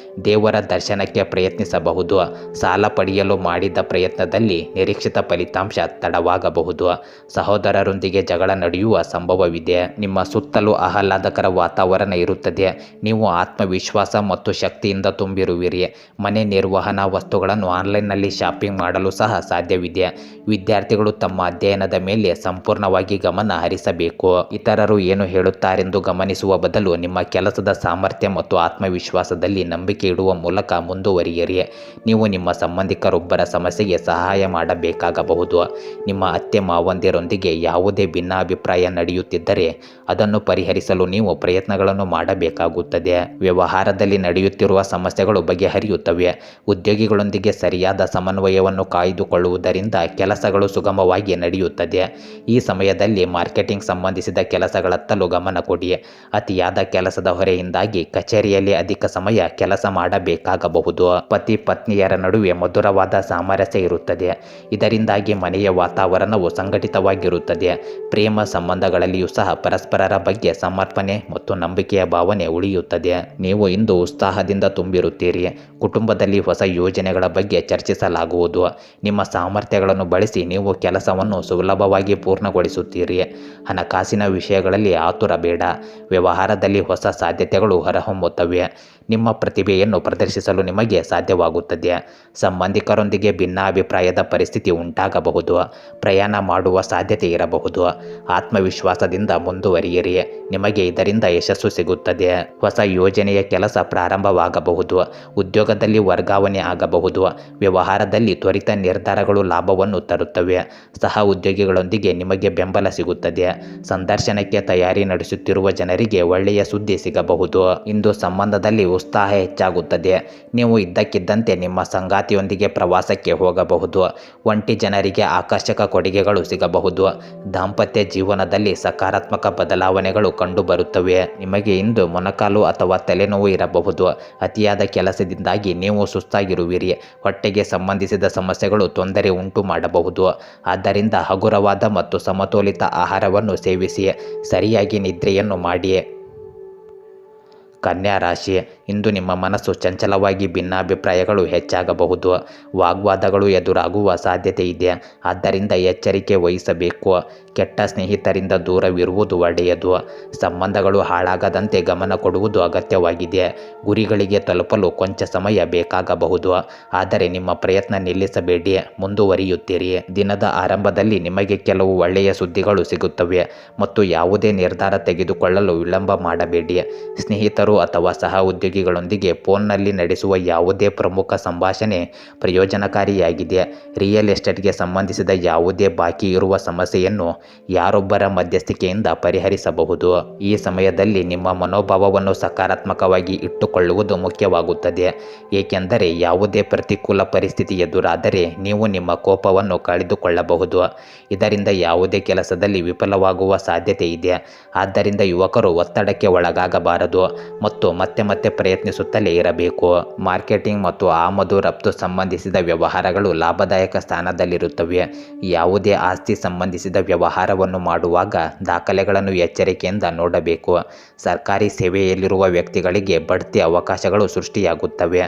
ದೇವರ ದರ್ಶನಕ್ಕೆ ಪ್ರಯತ್ನಿಸಬಹುದು. ಸಾಲ ಪಡೆಯಲು ಮಾಡಿದ ಪ್ರಯತ್ನದಲ್ಲಿ ನಿರೀಕ್ಷಿತ ಫಲಿತಾಂಶ ತಡವಾಗಬಹುದು. ಸಹೋದರರೊಂದಿಗೆ ಜಗಳ ನಡೆಯುವ ಸಂಭವವಿದೆ. ನಿಮ್ಮ ಸುತ್ತಲೂ ಆಹ್ಲಾದಕರ ವಾತಾವರಣ ಇರುತ್ತದೆ. ನೀವು ಆತ್ಮವಿಶ್ವಾಸ ಮತ್ತು ಶಕ್ತಿಯಿಂದ ತುಂಬಿರುವಿರಿ. ಮನೆ ನಿರ್ವಹಣಾ ವಸ್ತುಗಳನ್ನು ಆನ್ಲೈನ್ನಲ್ಲಿ ಶಾಪಿಂಗ್ ಮಾಡಲು ಸಹ ಸಾಧ್ಯವಿದೆ. ವಿದ್ಯಾರ್ಥಿಗಳು ತಮ್ಮ ಅಧ್ಯಯನದ ಮೇಲೆ ಸಂಪೂರ್ಣವಾಗಿ ಗಮನ ಹರಿಸಬೇಕು. ಇತರರು ಏನು ಹೇಳುತ್ತಾರೆಂದು ಗಮನಿಸುವ ಬದಲು ನಿಮ್ಮ ಕೆಲಸದ ಸಾಮರ್ಥ್ಯ ಮತ್ತು ಆತ್ಮವಿಶ್ವಾಸದಲ್ಲಿ ನಂಬಿಕೆ ಇಡುವ ಮೂಲಕ ಮುಂದುವರಿಯಿರಿ. ನೀವು ನಿಮ್ಮ ಸಂಬಂಧಿಕರೊಬ್ಬರ ಸಮಸ್ಯೆಗೆ ಸಹಾಯ ಮಾಡಬೇಕಾಗಬಹುದು. ನಿಮ್ಮ ಅತ್ತೆ ಮಾವಂದಿರೊಂದಿಗೆ ಯಾವುದೇ ಭಿನ್ನಾಭಿಪ್ರಾಯ ನಡೆಯುತ್ತಿದ್ದರೆ ಅದನ್ನು ಪರಿಹರಿಸಲು ನೀವು ಪ್ರಯತ್ನಗಳನ್ನು ಮಾಡಬೇಕಾಗುತ್ತದೆ. ವ್ಯವಹಾರದಲ್ಲಿ ನಡೆಯುತ್ತಿರುವ ಸಮಸ್ಯೆಗಳು ಬಗೆಹರಿಯುತ್ತವೆ. ಉದ್ಯೋಗಿಗಳೊಂದಿಗೆ ಸರಿಯಾದ ಸಮನ್ವಯವನ್ನು ಕಾಯ್ದುಕೊಳ್ಳುವುದರಿಂದ ಕೆಲಸಗಳು ಸುಗಮವಾಗಿ ನಡೆಯುತ್ತದೆ. ಈ ಸಮಯದಲ್ಲಿ ಮಾರ್ಕೆಟಿಂಗ್ ಸಂಬಂಧಿಸಿದ ಕೆಲಸಗಳತ್ತಲೂ ಗಮನ ಕೊಡಿ. ಅತಿಯಾದ ಕೆಲಸದ ಹೊರೆಯಿಂದಾಗಿ ಕಚೇರಿಯಲ್ಲಿ ಅಧಿಕ ಸಮಯ ಕೆಲಸ ಮಾಡಬೇಕಾಗಬಹುದು. ಪತಿ ಪತ್ನಿಯರ ನಡುವೆ ಮಧುರವಾದ ಸಾಮರಸ್ಯ ಇರುತ್ತದೆ. ಇದರಿಂದಾಗಿ ಮನೆಯ ವಾತಾವರಣವು ಸಂಘಟಿತವಾಗಿರುತ್ತದೆ. ಪ್ರೇಮ ಸಂಬಂಧಗಳಲ್ಲಿಯೂ ಸಹ ಪರಸ್ಪರರ ಬಗ್ಗೆ ಸಮರ್ಪಣೆ ಮತ್ತು ನಂಬಿಕೆಯ ಭಾವನೆ ಉಳಿಯುತ್ತದೆ. ನೀವು ಇಂದು ಉತ್ಸಾಹದಿಂದ ತುಂಬಿರುತ್ತೀರಿ. ಕುಟುಂಬದಲ್ಲಿ ಹೊಸ ಯೋಜನೆಗಳ ಬಗ್ಗೆ ಚರ್ಚಿಸಲಾಗುವುದು. ನಿಮ್ಮ ಸಾಮರ್ಥ್ಯಗಳನ್ನು ಬಳಸಿ ನೀವು ಕೆಲಸವನ್ನು ಸುಲಭವಾಗಿ ಪೂರ್ಣಗೊಳಿಸುತ್ತೀರಿ. ಹಣಕಾಸಿನ ವಿಷಯಗಳಲ್ಲಿ ಆತುರ ಬೇಡ. ವ್ಯವಹಾರದಲ್ಲಿ ಹೊಸ ಸಾಧ್ಯತೆಗಳು ಹೊರಹೊಮ್ಮುತ್ತವೆ. ನಿಮ್ಮ ಪ್ರತಿಭೆಯನ್ನು ಪ್ರದರ್ಶಿಸಲು ನಿಮಗೆ ಸಾಧ್ಯವಾಗುತ್ತದೆ. ಸಂಬಂಧಿಕರೊಂದಿಗೆ ಭಿನ್ನಾಭಿಪ್ರಾಯದ ಪರಿಸ್ಥಿತಿ ಉಂಟಾಗಬಹುದು. ಪ್ರಯಾಣ ಮಾಡುವ ಸಾಧ್ಯತೆ ಇರಬಹುದು. ಆತ್ಮವಿಶ್ವಾಸದಿಂದ ಮುಂದುವರಿಯಿರಿ. ನಿಮಗೆ ಇದರಿಂದ ಯಶಸ್ಸು ಸಿಗುತ್ತದೆ. ಹೊಸ ಯೋಜನೆಯ ಕೆಲಸ ಪ್ರಾರಂಭವಾಗಬಹುದು. ಉದ್ಯೋಗದಲ್ಲಿ ವರ್ಗಾವಣೆ ಆಗಬಹುದು. ವ್ಯವಹಾರದಲ್ಲಿ ತ್ವರಿತ ನಿರ್ಧಾರಗಳು ಲಾಭವನ್ನು ತರುತ್ತವೆ. ಸಹ ಉದ್ಯೋಗಿಗಳೊಂದಿಗೆ ನಿಮಗೆ ಬೆಂಬಲ ಸಿಗುತ್ತದೆ. ಸಂದರ್ಶನಕ್ಕೆ ತಯಾರಿ ನಡೆಸುತ್ತಿರುವ ಜನರಿಗೆ ಒಳ್ಳೆಯ ಸುದ್ದಿ ಸಿಗಬಹುದು. ಇಂದು ಸಂಬಂಧದಲ್ಲಿ ಉತ್ಸಾಹ ಹೆಚ್ಚಾಗುತ್ತದೆ. ನೀವು ಇದ್ದಕ್ಕಿದ್ದಂತೆ ನಿಮ್ಮ ಸಂಗಾತಿಯೊಂದಿಗೆ ಪ್ರವಾಸಕ್ಕೆ ಹೋಗಬಹುದು. ಒಂಟಿ ಜನರಿಗೆ ಆಕರ್ಷಕ ಕೊಡುಗೆಗಳು ಸಿಗಬಹುದು. ದಾಂಪತ್ಯ ಜೀವನದಲ್ಲಿ ಸಕಾರಾತ್ಮಕ ಬದಲಾವಣೆಗಳು ಕಂಡುಬರುತ್ತವೆ. ನಿಮಗೆ ಇಂದು ಮೊಣಕಾಲು ಅಥವಾ ತಲೆನೋವು ಇರಬಹುದು. ಅತಿಯಾದ ಕೆಲಸದಿಂದಾಗಿ ನೀವು ಸುಸ್ತಾಗಿರುವಿರಿ. ಹೊಟ್ಟೆಗೆ ಸಂಬಂಧಿಸಿದ ಸಮಸ್ಯೆಗಳು ತೊಂದರೆ ಉಂಟು ಮಾಡಬಹುದು. ಆದ್ದರಿಂದ ಹಗುರವಾದ ಮತ್ತು ಸಮತೋಲಿತ ಆಹಾರವನ್ನು ಸೇವಿಸಿ. ಸರಿಯಾಗಿ ನಿದ್ರೆಯನ್ನು ಮಾಡಿ. ಕನ್ಯಾ ರಾಶಿ, ಇಂದು ನಿಮ್ಮ ಮನಸ್ಸು ಚಂಚಲವಾಗಿ ಭಿನ್ನಾಭಿಪ್ರಾಯಗಳು ಹೆಚ್ಚಾಗಬಹುದು. ವಾಗ್ವಾದಗಳು ಎದುರಾಗುವ ಸಾಧ್ಯತೆ ಇದೆ. ಆದ್ದರಿಂದ ಎಚ್ಚರಿಕೆ ವಹಿಸಬೇಕು. ಕೆಟ್ಟ ಸ್ನೇಹಿತರಿಂದ ದೂರವಿರುವುದು ಒಳ್ಳೆಯದು. ಸಂಬಂಧಗಳು ಹಾಳಾಗದಂತೆ ಗಮನ ಕೊಡುವುದು ಅಗತ್ಯವಾಗಿದೆ. ಗುರಿಗಳಿಗೆ ತಲುಪಲು ಕೊಂಚ ಸಮಯ ಬೇಕಾಗಬಹುದು. ಆದರೆ ನಿಮ್ಮ ಪ್ರಯತ್ನ ನಿಲ್ಲಿಸಬೇಡಿ. ಮುಂದುವರಿಯುತ್ತೀರಿ. ದಿನದ ಆರಂಭದಲ್ಲಿ ನಿಮಗೆ ಕೆಲವು ಒಳ್ಳೆಯ ಸುದ್ದಿಗಳು ಸಿಗುತ್ತವೆ ಮತ್ತು ಯಾವುದೇ ನಿರ್ಧಾರ ತೆಗೆದುಕೊಳ್ಳಲು ವಿಳಂಬ ಮಾಡಬೇಡಿ. ಸ್ನೇಹಿತರು ಸಂಬಂಧಿಕರು ಅಥವಾ ಸಹ ಉದ್ಯೋಗಿಗಳೊಂದಿಗೆ ಫೋನ್ನಲ್ಲಿ ನಡೆಸುವ ಯಾವುದೇ ಪ್ರಮುಖ ಸಂಭಾಷಣೆ ಪ್ರಯೋಜನಕಾರಿಯಾಗಿದೆ. ರಿಯಲ್ ಎಸ್ಟೇಟ್ಗೆ ಸಂಬಂಧಿಸಿದ ಯಾವುದೇ ಬಾಕಿ ಇರುವ ಸಮಸ್ಯೆಯನ್ನು ಯಾರೊಬ್ಬರ ಮಧ್ಯಸ್ಥಿಕೆಯಿಂದ ಪರಿಹರಿಸಬಹುದು. ಈ ಸಮಯದಲ್ಲಿ ನಿಮ್ಮ ಮನೋಭಾವವನ್ನು ಸಕಾರಾತ್ಮಕವಾಗಿ ಇಟ್ಟುಕೊಳ್ಳುವುದು ಮುಖ್ಯವಾಗುತ್ತದೆ, ಏಕೆಂದರೆ ಯಾವುದೇ ಪ್ರತಿಕೂಲ ಪರಿಸ್ಥಿತಿ ಎದುರಾದರೆ ನೀವು ನಿಮ್ಮ ಕೋಪವನ್ನು ಕಳೆದುಕೊಳ್ಳಬಹುದು. ಇದರಿಂದ ಯಾವುದೇ ಕೆಲಸದಲ್ಲಿ ವಿಫಲವಾಗುವ ಸಾಧ್ಯತೆ ಇದೆ. ಆದ್ದರಿಂದ ಯುವಕರು ಒತ್ತಡಕ್ಕೆ ಒಳಗಾಗಬಾರದು ಮತ್ತು ಮತ್ತೆ ಮತ್ತೆ ಪ್ರಯತ್ನಿಸುತ್ತಲೇ ಇರಬೇಕು. ಮಾರ್ಕೆಟಿಂಗ್ ಮತ್ತು ಆಮದು ರಫ್ತು ಸಂಬಂಧಿಸಿದ ವ್ಯವಹಾರಗಳು ಲಾಭದಾಯಕ ಸ್ಥಾನದಲ್ಲಿರುತ್ತವೆ. ಯಾವುದೇ ಆಸ್ತಿ ಸಂಬಂಧಿಸಿದ ವ್ಯವಹಾರವನ್ನು ಮಾಡುವಾಗ ದಾಖಲೆಗಳನ್ನು ಎಚ್ಚರಿಕೆಯಿಂದ ನೋಡಬೇಕು. ಸರ್ಕಾರಿ ಸೇವೆಯಲ್ಲಿರುವ ವ್ಯಕ್ತಿಗಳಿಗೆ ಬಡ್ತಿ ಅವಕಾಶಗಳು ಸೃಷ್ಟಿಯಾಗುತ್ತವೆ.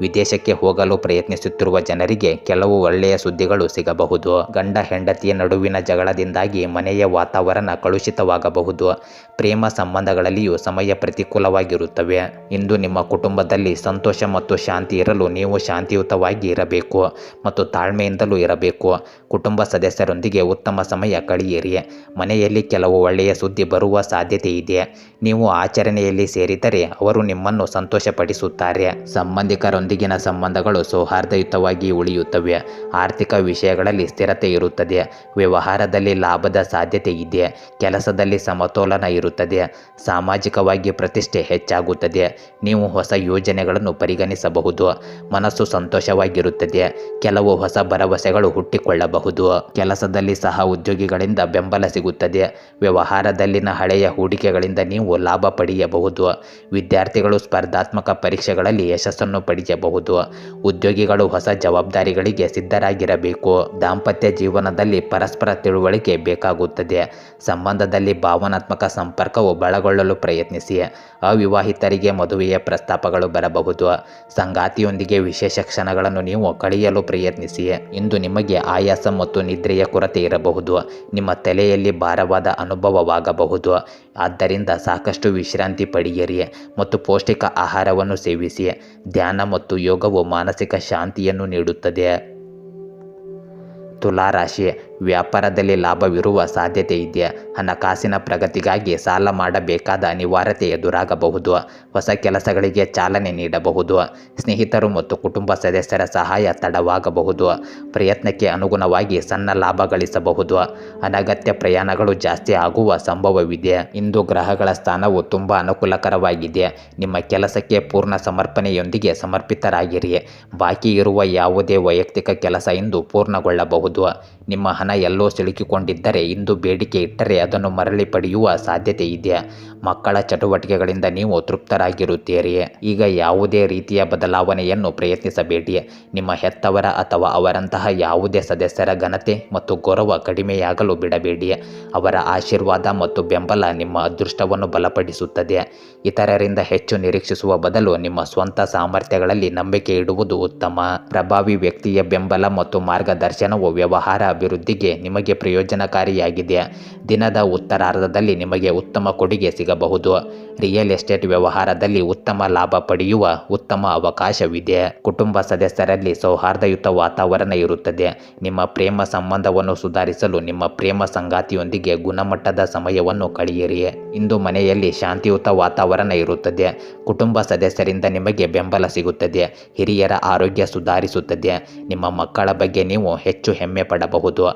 ವಿದೇಶಕ್ಕೆ ಹೋಗಲು ಪ್ರಯತ್ನಿಸುತ್ತಿರುವ ಜನರಿಗೆ ಕೆಲವು ಒಳ್ಳೆಯ ಸುದ್ದಿಗಳು ಸಿಗಬಹುದು. ಗಂಡ ಹೆಂಡತಿಯ ನಡುವಿನ ಜಗಳದಿಂದಾಗಿ ಮನೆಯ ವಾತಾವರಣ ಕಲುಷಿತವಾಗಬಹುದು. ಪ್ರೇಮ ಸಂಬಂಧಗಳಲ್ಲಿಯೂ ಸಮಯ ಪ್ರತಿಕೂಲವಾಗಿರುತ್ತವೆ. ಇಂದು ನಿಮ್ಮ ಕುಟುಂಬದಲ್ಲಿ ಸಂತೋಷ ಮತ್ತು ಶಾಂತಿ ಇರಲು ನೀವು ಶಾಂತಿಯುತವಾಗಿ ಇರಬೇಕು ಮತ್ತು ತಾಳ್ಮೆಯಿಂದಲೂ ಇರಬೇಕು. ಕುಟುಂಬ ಸದಸ್ಯರೊಂದಿಗೆ ಉತ್ತಮ ಸಮಯ ಕಳೆಯಿರಿ. ಮನೆಯಲ್ಲಿ ಕೆಲವು ಒಳ್ಳೆಯ ಸುದ್ದಿ ಬರುವ ಸಾಧ್ಯತೆ ಇದೆ. ನೀವು ಆಚರಣೆಯಲ್ಲಿ ಸೇರಿದರೆ ಅವರು ನಿಮ್ಮನ್ನು ಸಂತೋಷಪಡಿಸುತ್ತಾರೆ. ಸಂಬಂಧಿಕರೊಂದಿಗಿನ ಸಂಬಂಧಗಳು ಸೌಹಾರ್ದಯುತವಾಗಿ ಉಳಿಯುತ್ತವೆ. ಆರ್ಥಿಕ ವಿಷಯಗಳಲ್ಲಿ ಸ್ಥಿರತೆ ಇರುತ್ತದೆ. ವ್ಯವಹಾರದಲ್ಲಿ ಲಾಭದ ಸಾಧ್ಯತೆ ಇದೆ. ಕೆಲಸದಲ್ಲಿ ಸಮತೋಲನ ಇರುತ್ತದೆ. ಸಾಮಾಜಿಕವಾಗಿ ಪ್ರತಿಷ್ಠೆ ಹೆಚ್ಚಾಗುತ್ತದೆ. ನೀವು ಹೊಸ ಯೋಜನೆಗಳನ್ನು ಪರಿಗಣಿಸಬಹುದು. ಮನಸ್ಸು ಸಂತೋಷವಾಗಿರುತ್ತದೆ. ಕೆಲವು ಹೊಸ ಭರವಸೆಗಳು ಹುಟ್ಟಿಕೊಳ್ಳಬಹುದು. ಕೆಲಸದಲ್ಲಿ ಸಹ ಉದ್ಯೋಗಿಗಳಿಂದ ಬೆಂಬಲ ಸಿಗುತ್ತದೆ. ವ್ಯವಹಾರದಲ್ಲಿನ ಹಳೆಯ ಹೂಡಿಕೆಗಳಿಂದ ನೀವು ಲಾಭ ಪಡೆಯಬಹುದು. ವಿದ್ಯಾರ್ಥಿಗಳು ಸ್ಪರ್ಧಾತ್ಮಕ ಪರೀಕ್ಷೆಗಳಲ್ಲಿ ಯಶಸ್ಸನ್ನು ಪಡೆಯಬಹುದು. ಉದ್ಯೋಗಿಗಳು ಹೊಸ ಜವಾಬ್ದಾರಿಗಳಿಗೆ ಸಿದ್ಧರಾಗಿರಬೇಕು. ದಾಂಪತ್ಯ ಜೀವನದಲ್ಲಿ ಪರಸ್ಪರ ತಿಳುವಳಿಕೆ ಬೇಕಾಗುತ್ತದೆ. ಸಂಬಂಧದಲ್ಲಿ ಭಾವನಾತ್ಮಕ ಸಂಪರ್ಕವು ಬಲಗೊಳ್ಳಲು ಪ್ರಯತ್ನಿಸಿ. ಅವಿವಾಹಿತರಿಗೆ ಮದುವೆಯ ಪ್ರಸ್ತಾಪಗಳು ಬರಬಹುದು. ಸಂಗಾತಿಯೊಂದಿಗೆ ವಿಶೇಷ ಕ್ಷಣಗಳನ್ನು ನೀವು ಕಳೆಯಲು ಪ್ರಯತ್ನಿಸಿ. ಇಂದು ನಿಮಗೆ ಆಯಾಸ ಮತ್ತು ನಿದ್ರೆಯ ಕೊರತೆ ಇರಬಹುದು. ನಿಮ್ಮ ತಲೆಯಲ್ಲಿ ಭಾರವಾದ ಅನುಭವವಾಗಬಹುದು. ಆದ್ದರಿಂದ ಸಾಕಷ್ಟು ವಿಶ್ರಾಂತಿ ಪಡೆಯಿರಿ ಮತ್ತು ಪೌಷ್ಟಿಕ ಆಹಾರವನ್ನು ಸೇವಿಸಿ. ಧ್ಯಾನ ಮತ್ತು ಯೋಗವು ಮಾನಸಿಕ ಶಾಂತಿಯನ್ನು ನೀಡುತ್ತದೆ. ತುಲಾ ರಾಶಿ, ವ್ಯಾಪಾರದಲ್ಲಿ ಲಾಭವಿರುವ ಸಾಧ್ಯತೆ ಇದೆ. ಹಣಕಾಸಿನ ಪ್ರಗತಿಗಾಗಿ ಸಾಲ ಮಾಡಬೇಕಾದ ಅನಿವಾರ್ಯತೆ ಎದುರಾಗಬಹುದು. ಹೊಸ ಕೆಲಸಗಳಿಗೆ ಚಾಲನೆ ನೀಡಬಹುದು. ಸ್ನೇಹಿತರು ಮತ್ತು ಕುಟುಂಬ ಸದಸ್ಯರ ಸಹಾಯ ತಡವಾಗಬಹುದು. ಪ್ರಯತ್ನಕ್ಕೆ ಅನುಗುಣವಾಗಿ ಸಣ್ಣ ಲಾಭ ಗಳಿಸಬಹುದು. ಅನಗತ್ಯ ಪ್ರಯಾಣಗಳು ಜಾಸ್ತಿ ಆಗುವ ಸಂಭವವಿದೆ. ಇಂದು ಗ್ರಹಗಳ ಸ್ಥಾನವು ತುಂಬ ಅನುಕೂಲಕರವಾಗಿದೆ. ನಿಮ್ಮ ಕೆಲಸಕ್ಕೆ ಪೂರ್ಣ ಸಮರ್ಪಣೆಯೊಂದಿಗೆ ಸಮರ್ಪಿತರಾಗಿರಿ. ಬಾಕಿ ಇರುವ ಯಾವುದೇ ವೈಯಕ್ತಿಕ ಕೆಲಸ ಇಂದು ಪೂರ್ಣಗೊಳ್ಳಬಹುದು. ನಿಮ್ಮ ಹಣ ಎಲ್ಲೋ ಸಿಲುಕಿಕೊಂಡಿದ್ದರೆ ಇಂದು ಬೇಡಿಕೆ ಇಟ್ಟರೆ ಅದನ್ನು ಮರಳಿ ಪಡೆಯುವ ಸಾಧ್ಯತೆ ಇದೆ. ಮಕ್ಕಳ ಚಟುವಟಿಕೆಗಳಿಂದ ನೀವು ತೃಪ್ತರಾಗಿರುತ್ತೀರಿ. ಈಗ ಯಾವುದೇ ರೀತಿಯ ಬದಲಾವಣೆಯನ್ನು ಪ್ರಯತ್ನಿಸಬೇಡಿ. ನಿಮ್ಮ ಹೆತ್ತವರ ಅಥವಾ ಅವರಂತಹ ಯಾವುದೇ ಸದಸ್ಯರ ಘನತೆ ಮತ್ತು ಗೌರವ ಕಡಿಮೆಯಾಗಲು ಬಿಡಬೇಡಿ. ಅವರ ಆಶೀರ್ವಾದ ಮತ್ತು ಬೆಂಬಲ ನಿಮ್ಮ ಅದೃಷ್ಟವನ್ನು ಬಲಪಡಿಸುತ್ತದೆ. ಇತರರಿಂದ ಹೆಚ್ಚು ನಿರೀಕ್ಷಿಸುವ ಬದಲು ನಿಮ್ಮ ಸ್ವಂತ ಸಾಮರ್ಥ್ಯಗಳಲ್ಲಿ ನಂಬಿಕೆ ಇಡುವುದು ಉತ್ತಮ. ಪ್ರಭಾವಿ ವ್ಯಕ್ತಿಯ ಬೆಂಬಲ ಮತ್ತು ಮಾರ್ಗದರ್ಶನವು ವ್ಯವಹಾರ ಅಭಿವೃದ್ಧಿಗೆ ನಿಮಗೆ ಪ್ರಯೋಜನಕಾರಿಯಾಗಿದೆ. ದಿನದ ಉತ್ತರಾರ್ಧದಲ್ಲಿ ನಿಮಗೆ ಉತ್ತಮ ಕೊಡುಗೆ ಸಿಗಬಹುದು. ರಿಯಲ್ ಎಸ್ಟೇಟ್ ವ್ಯವಹಾರದಲ್ಲಿ ಉತ್ತಮ ಲಾಭ ಪಡೆಯುವ ಉತ್ತಮ ಅವಕಾಶವಿದೆ. ಕುಟುಂಬ ಸದಸ್ಯರಲ್ಲಿ ಸೌಹಾರ್ದಯುತ ವಾತಾವರಣ ಇರುತ್ತದೆ. ನಿಮ್ಮ ಪ್ರೇಮ ಸಂಬಂಧವನ್ನು ಸುಧಾರಿಸಲು ನಿಮ್ಮ ಪ್ರೇಮ ಸಂಗಾತಿಯೊಂದಿಗೆ ಗುಣಮಟ್ಟದ ಸಮಯವನ್ನು ಕಳೆಯಿರಿ. ಇಂದು ಮನೆಯಲ್ಲಿ ಶಾಂತಿಯುತ ವಾತಾವರಣ ಇರುತ್ತದೆ. ಕುಟುಂಬ ಸದಸ್ಯರಿಂದ ನಿಮಗೆ ಬೆಂಬಲ ಸಿಗುತ್ತದೆ. ಹಿರಿಯರ ಆರೋಗ್ಯ ಸುಧಾರಿಸುತ್ತದೆ. ನಿಮ್ಮ ಮಕ್ಕಳ ಬಗ್ಗೆ ನೀವು ಹೆಚ್ಚು ಹೆಮ್ಮೆ ಪಡಬಹುದು.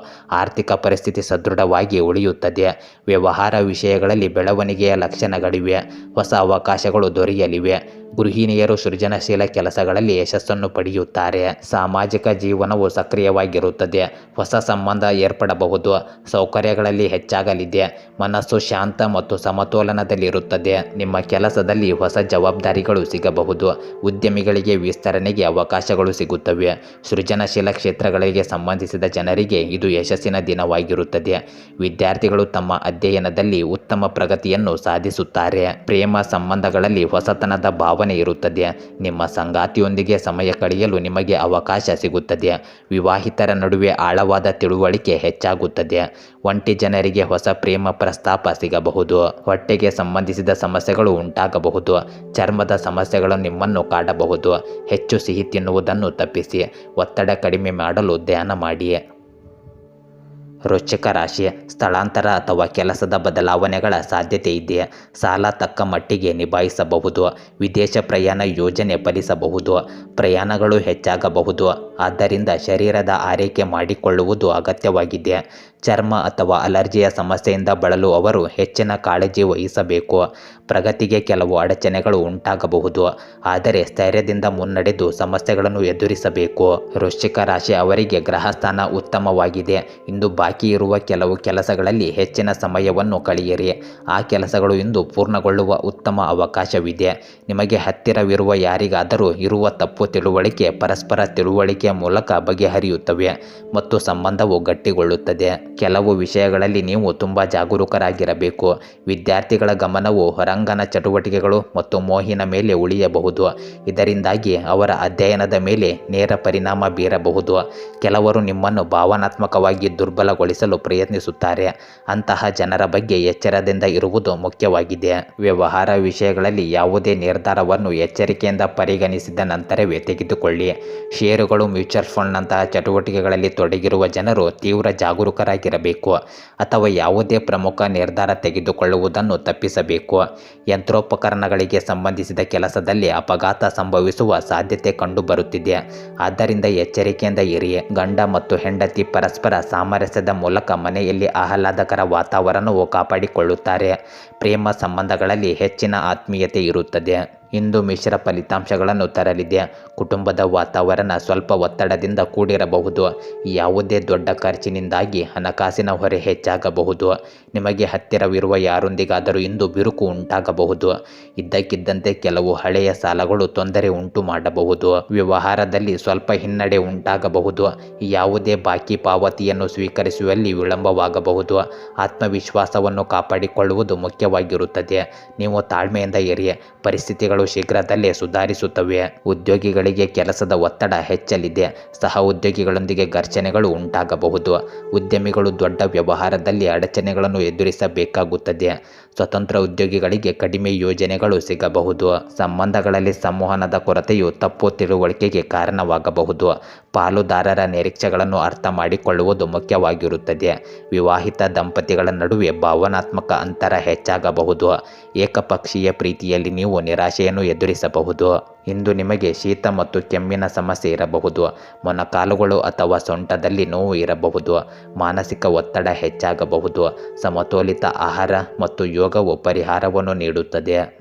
ಆರ್ಥಿಕ ಪರಿಸ್ಥಿತಿ ಸದೃಢವಾಗಿ ಉಳಿಯುತ್ತದೆ. ವ್ಯವಹಾರ ವಿಷಯಗಳಲ್ಲಿ ಬೆಳವಣಿಗೆಯ ಲಕ್ಷಣಗಳಿವೆ. ಹೊಸ ಅವಕಾಶಗಳು ದೊರೆಯಲಿವೆ. ಗೃಹಿಣಿಯರು ಸೃಜನಶೀಲ ಕೆಲಸಗಳಲ್ಲಿ ಯಶಸ್ಸನ್ನು ಪಡೆಯುತ್ತಾರೆ. ಸಾಮಾಜಿಕ ಜೀವನವು ಸಕ್ರಿಯವಾಗಿರುತ್ತದೆ. ಹೊಸ ಸಂಬಂಧ ಏರ್ಪಡಬಹುದು. ಸೌಕರ್ಯಗಳಲ್ಲಿ ಹೆಚ್ಚಾಗಲಿದೆ. ಮನಸ್ಸು ಶಾಂತ ಮತ್ತು ಸಮತೋಲನದಲ್ಲಿರುತ್ತದೆ. ನಿಮ್ಮ ಕೆಲಸದಲ್ಲಿ ಹೊಸ ಜವಾಬ್ದಾರಿಗಳು ಸಿಗಬಹುದು. ಉದ್ಯಮಿಗಳಿಗೆ ವಿಸ್ತರಣೆಗೆ ಅವಕಾಶಗಳು ಸಿಗುತ್ತವೆ. ಸೃಜನಶೀಲ ಕ್ಷೇತ್ರಗಳಿಗೆ ಸಂಬಂಧಿಸಿದ ಜನರಿಗೆ ಇದು ಯಶಸ್ಸಿನ ದಿನವಾಗಿರುತ್ತದೆ. ವಿದ್ಯಾರ್ಥಿಗಳು ತಮ್ಮ ಅಧ್ಯಯನದಲ್ಲಿ ಉತ್ತಮ ಪ್ರಗತಿಯನ್ನು ಸಾಧಿಸುತ್ತಾರೆ. ಪ್ರೇಮ ಸಂಬಂಧಗಳಲ್ಲಿ ಹೊಸತನದ ಭಾವನೆ ಇರುತ್ತದೆ. ನಿಮ್ಮ ಸಂಗಾತಿಯೊಂದಿಗೆ ಸಮಯ ಕಳೆಯಲು ನಿಮಗೆ ಅವಕಾಶ ಸಿಗುತ್ತದೆ. ವಿವಾಹಿತರ ನಡುವೆ ಆಳವಾದ ತಿಳುವಳಿಕೆ ಹೆಚ್ಚಾಗುತ್ತದೆ. ಒಂಟಿ ಜನರಿಗೆ ಹೊಸ ಪ್ರೇಮ ಪ್ರಸ್ತಾಪ ಸಿಗಬಹುದು. ಹೊಟ್ಟೆಗೆ ಸಂಬಂಧಿಸಿದ ಸಮಸ್ಯೆಗಳು ಉಂಟಾಗಬಹುದು. ಚರ್ಮದ ಸಮಸ್ಯೆಗಳು ನಿಮ್ಮನ್ನು ಕಾಡಬಹುದು. ಹೆಚ್ಚು ಸಿಹಿ ತಿನ್ನುವುದನ್ನು ತಪ್ಪಿಸಿ. ಒತ್ತಡ ಕಡಿಮೆ ಮಾಡಲು ಧ್ಯಾನ ಮಾಡಿ. ವೃಶ್ಚಿಕ ರಾಶಿ ಸ್ಥಳಾಂತರ ಅಥವಾ ಕೆಲಸದ ಬದಲಾವಣೆಗಳ ಸಾಧ್ಯತೆ ಇದೆ. ಸಾಲ ತಕ್ಕ ಮಟ್ಟಿಗೆ ನಿಭಾಯಿಸಬಹುದು. ವಿದೇಶ ಪ್ರಯಾಣ ಯೋಜನೆ ಫಲಿಸಬಹುದು. ಪ್ರಯಾಣಗಳು ಹೆಚ್ಚಾಗಬಹುದು. ಆದ್ದರಿಂದ ಶರೀರದ ಆರೈಕೆ ಮಾಡಿಕೊಳ್ಳುವುದು ಅಗತ್ಯವಾಗಿದೆ. ಚರ್ಮ ಅಥವಾ ಅಲರ್ಜಿಯ ಸಮಸ್ಯೆಯಿಂದ ಬಳಲುವವರು ಹೆಚ್ಚಿನ ಕಾಳಜಿ ವಹಿಸಬೇಕು. ಪ್ರಗತಿಗೆ ಕೆಲವು ಅಡಚಣೆಗಳು ಉಂಟಾಗಬಹುದು. ಆದರೆ ಸ್ಥೈರ್ಯದಿಂದ ಮುನ್ನಡೆದು ಸಮಸ್ಯೆಗಳನ್ನು ಎದುರಿಸಬೇಕು. ವೃಶ್ಚಿಕ ರಾಶಿ ಅವರಿಗೆ ಗ್ರಹಸ್ಥಾನ ಉತ್ತಮವಾಗಿದೆ. ಇಂದು ಬಾಕಿ ಇರುವ ಕೆಲವು ಕೆಲಸಗಳಲ್ಲಿ ಹೆಚ್ಚಿನ ಸಮಯವನ್ನು ಕಳೆಯಿರಿ. ಆ ಕೆಲಸಗಳು ಇಂದು ಪೂರ್ಣಗೊಳ್ಳುವ ಉತ್ತಮ ಅವಕಾಶವಿದೆ. ನಿಮಗೆ ಹತ್ತಿರವಿರುವ ಯಾರಿಗಾದರೂ ಇರುವ ತಪ್ಪು ತಿಳುವಳಿಕೆ ಪರಸ್ಪರ ತಿಳುವಳಿಕೆಯ ಮೂಲಕ ಬಗೆಹರಿಯುತ್ತವೆ ಮತ್ತು ಸಂಬಂಧವು ಗಟ್ಟಿಗೊಳ್ಳುತ್ತದೆ. ಕೆಲವು ವಿಷಯಗಳಲ್ಲಿ ನೀವು ತುಂಬ ಜಾಗರೂಕರಾಗಿರಬೇಕು. ವಿದ್ಯಾರ್ಥಿಗಳ ಗಮನವು ಹೊರಾಂಗಣ ಚಟುವಟಿಕೆಗಳು ಮತ್ತು ಮೋಹಿನ ಮೇಲೆ ಉಳಿಯಬಹುದು. ಇದರಿಂದಾಗಿ ಅವರ ಅಧ್ಯಯನದ ಮೇಲೆ ನೇರ ಪರಿಣಾಮ ಬೀರಬಹುದು. ಕೆಲವರು ನಿಮ್ಮನ್ನು ಭಾವನಾತ್ಮಕವಾಗಿ ದುರ್ಬಲಗೊಳಿಸಲು ಪ್ರಯತ್ನಿಸುತ್ತಾರೆ. ಅಂತಹ ಜನರ ಬಗ್ಗೆ ಎಚ್ಚರದಿಂದ ಇರುವುದು ಮುಖ್ಯವಾಗಿದೆ. ವ್ಯವಹಾರ ವಿಷಯಗಳಲ್ಲಿ ಯಾವುದೇ ನಿರ್ಧಾರವನ್ನು ಎಚ್ಚರಿಕೆಯಿಂದ ಪರಿಗಣಿಸಿದ ನಂತರವೇ ತೆಗೆದುಕೊಳ್ಳಿ. ಷೇರುಗಳು, ಮ್ಯೂಚುವಲ್ ಫಂಡ್ನಂತಹ ಚಟುವಟಿಕೆಗಳಲ್ಲಿ ತೊಡಗಿರುವ ಜನರು ತೀವ್ರ ಜಾಗರೂಕರಾಗಿರಬೇಕು ಅಥವಾ ಯಾವುದೇ ಪ್ರಮುಖ ನಿರ್ಧಾರ ತೆಗೆದುಕೊಳ್ಳುವುದನ್ನು ತಪ್ಪಿಸಬೇಕು. ಯಂತ್ರೋಪಕರಣಗಳಿಗೆ ಸಂಬಂಧಿಸಿದ ಕೆಲಸದಲ್ಲಿ ಅಪಘಾತ ಸಂಭವಿಸುವ ಸಾಧ್ಯತೆ ಕಂಡುಬರುತ್ತಿದೆ. ಆದ್ದರಿಂದ ಎಚ್ಚರಿಕೆಯಿಂದ ಇರಿ. ಗಂಡ ಮತ್ತು ಹೆಂಡತಿ ಪರಸ್ಪರ ಸಾಮರಸ್ಯದ ಮೂಲಕ ಮನೆಯಲ್ಲಿ ಆಹ್ಲಾದಕರ ವಾತಾವರಣವು ಕಾಪಾಡಿಕೊಳ್ಳುತ್ತಾರೆ. ಪ್ರೇಮ ಸಂಬಂಧಗಳಲ್ಲಿ ಹೆಚ್ಚಿನ ಆತ್ಮೀಯತೆ ಇರುತ್ತದೆ. ಇಂದು ಮಿಶ್ರ ಫಲಿತಾಂಶಗಳನ್ನು ತರಲಿದೆ. ಕುಟುಂಬದ ವಾತಾವರಣ ಸ್ವಲ್ಪ ಒತ್ತಡದಿಂದ ಕೂಡಿರಬಹುದು. ಯಾವುದೇ ದೊಡ್ಡ ಖರ್ಚಿನಿಂದಾಗಿ ಹಣಕಾಸಿನ ಹೊರೆ ಹೆಚ್ಚಾಗಬಹುದು. ನಿಮಗೆ ಹತ್ತಿರವಿರುವ ಯಾರೊಂದಿಗಾದರೂ ಇಂದು ಬಿರುಕು ಉಂಟಾಗಬಹುದು. ಇದ್ದಕ್ಕಿದ್ದಂತೆ ಕೆಲವು ಹಳೆಯ ಸಾಲಗಳು ತೊಂದರೆ ಉಂಟು ಮಾಡಬಹುದು. ವ್ಯವಹಾರದಲ್ಲಿ ಸ್ವಲ್ಪ ಹಿನ್ನಡೆ ಉಂಟಾಗಬಹುದು. ಯಾವುದೇ ಬಾಕಿ ಪಾವತಿಯನ್ನು ಸ್ವೀಕರಿಸುವಲ್ಲಿ ವಿಳಂಬವಾಗಬಹುದು. ಆತ್ಮವಿಶ್ವಾಸವನ್ನು ಕಾಪಾಡಿಕೊಳ್ಳುವುದು ಮುಖ್ಯವಾಗಿರುತ್ತದೆ. ನೀವು ತಾಳ್ಮೆಯಿಂದ ಇರಿ. ಪರಿಸ್ಥಿತಿಗಳು ಶೀಘ್ರದಲ್ಲೇ ಸುಧಾರಿಸುತ್ತವೆ. ಉದ್ಯೋಗಿಗಳಿಗೆ ಕೆಲಸದ ಒತ್ತಡ ಹೆಚ್ಚಲಿದೆ. ಸಹ ಉದ್ಯೋಗಿಗಳೊಂದಿಗೆ ಘರ್ಷಣೆಗಳು ಉಂಟಾಗಬಹುದು. ಉದ್ಯಮಿಗಳು ದೊಡ್ಡ ವ್ಯವಹಾರದಲ್ಲಿ ಅಡಚಣೆಗಳನ್ನು ಎದುರಿಸಬೇಕಾಗುತ್ತದೆ. ಸ್ವತಂತ್ರ ಉದ್ಯೋಗಿಗಳಿಗೆ ಕಡಿಮೆ ಯೋಜನೆಗಳು ಸಿಗಬಹುದು. ಸಂಬಂಧಗಳಲ್ಲಿ ಸಂವಹನದ ಕೊರತೆಯು ತಪ್ಪು ತಿಳುವಳಿಕೆಗೆ ಕಾರಣವಾಗಬಹುದು. ಪಾಲುದಾರರ ನಿರೀಕ್ಷೆಗಳನ್ನು ಅರ್ಥ ಮಾಡಿಕೊಳ್ಳುವುದು ಮುಖ್ಯವಾಗಿರುತ್ತದೆ. ವಿವಾಹಿತ ದಂಪತಿಗಳ ನಡುವೆ ಭಾವನಾತ್ಮಕ ಅಂತರ ಹೆಚ್ಚಾಗಬಹುದು. ಏಕಪಕ್ಷೀಯ ಪ್ರೀತಿಯಲ್ಲಿ ನೀವು ನಿರಾಶೆಯನ್ನು ಎದುರಿಸಬಹುದು. ಇಂದು ನಿಮಗೆ ಶೀತ ಮತ್ತು ಕೆಮ್ಮಿನ ಸಮಸ್ಯೆ ಇರಬಹುದು. ಮೊಣಕಾಲುಗಳು ಅಥವಾ ಸೊಂಟದಲ್ಲಿ ನೋವು ಇರಬಹುದು. ಮಾನಸಿಕ ಒತ್ತಡ ಹೆಚ್ಚಾಗಬಹುದು. ಸಮತೋಲಿತ ಆಹಾರ ಮತ್ತು ಯೋಗವು ಪರಿಹಾರವನ್ನು ನೀಡುತ್ತದೆ.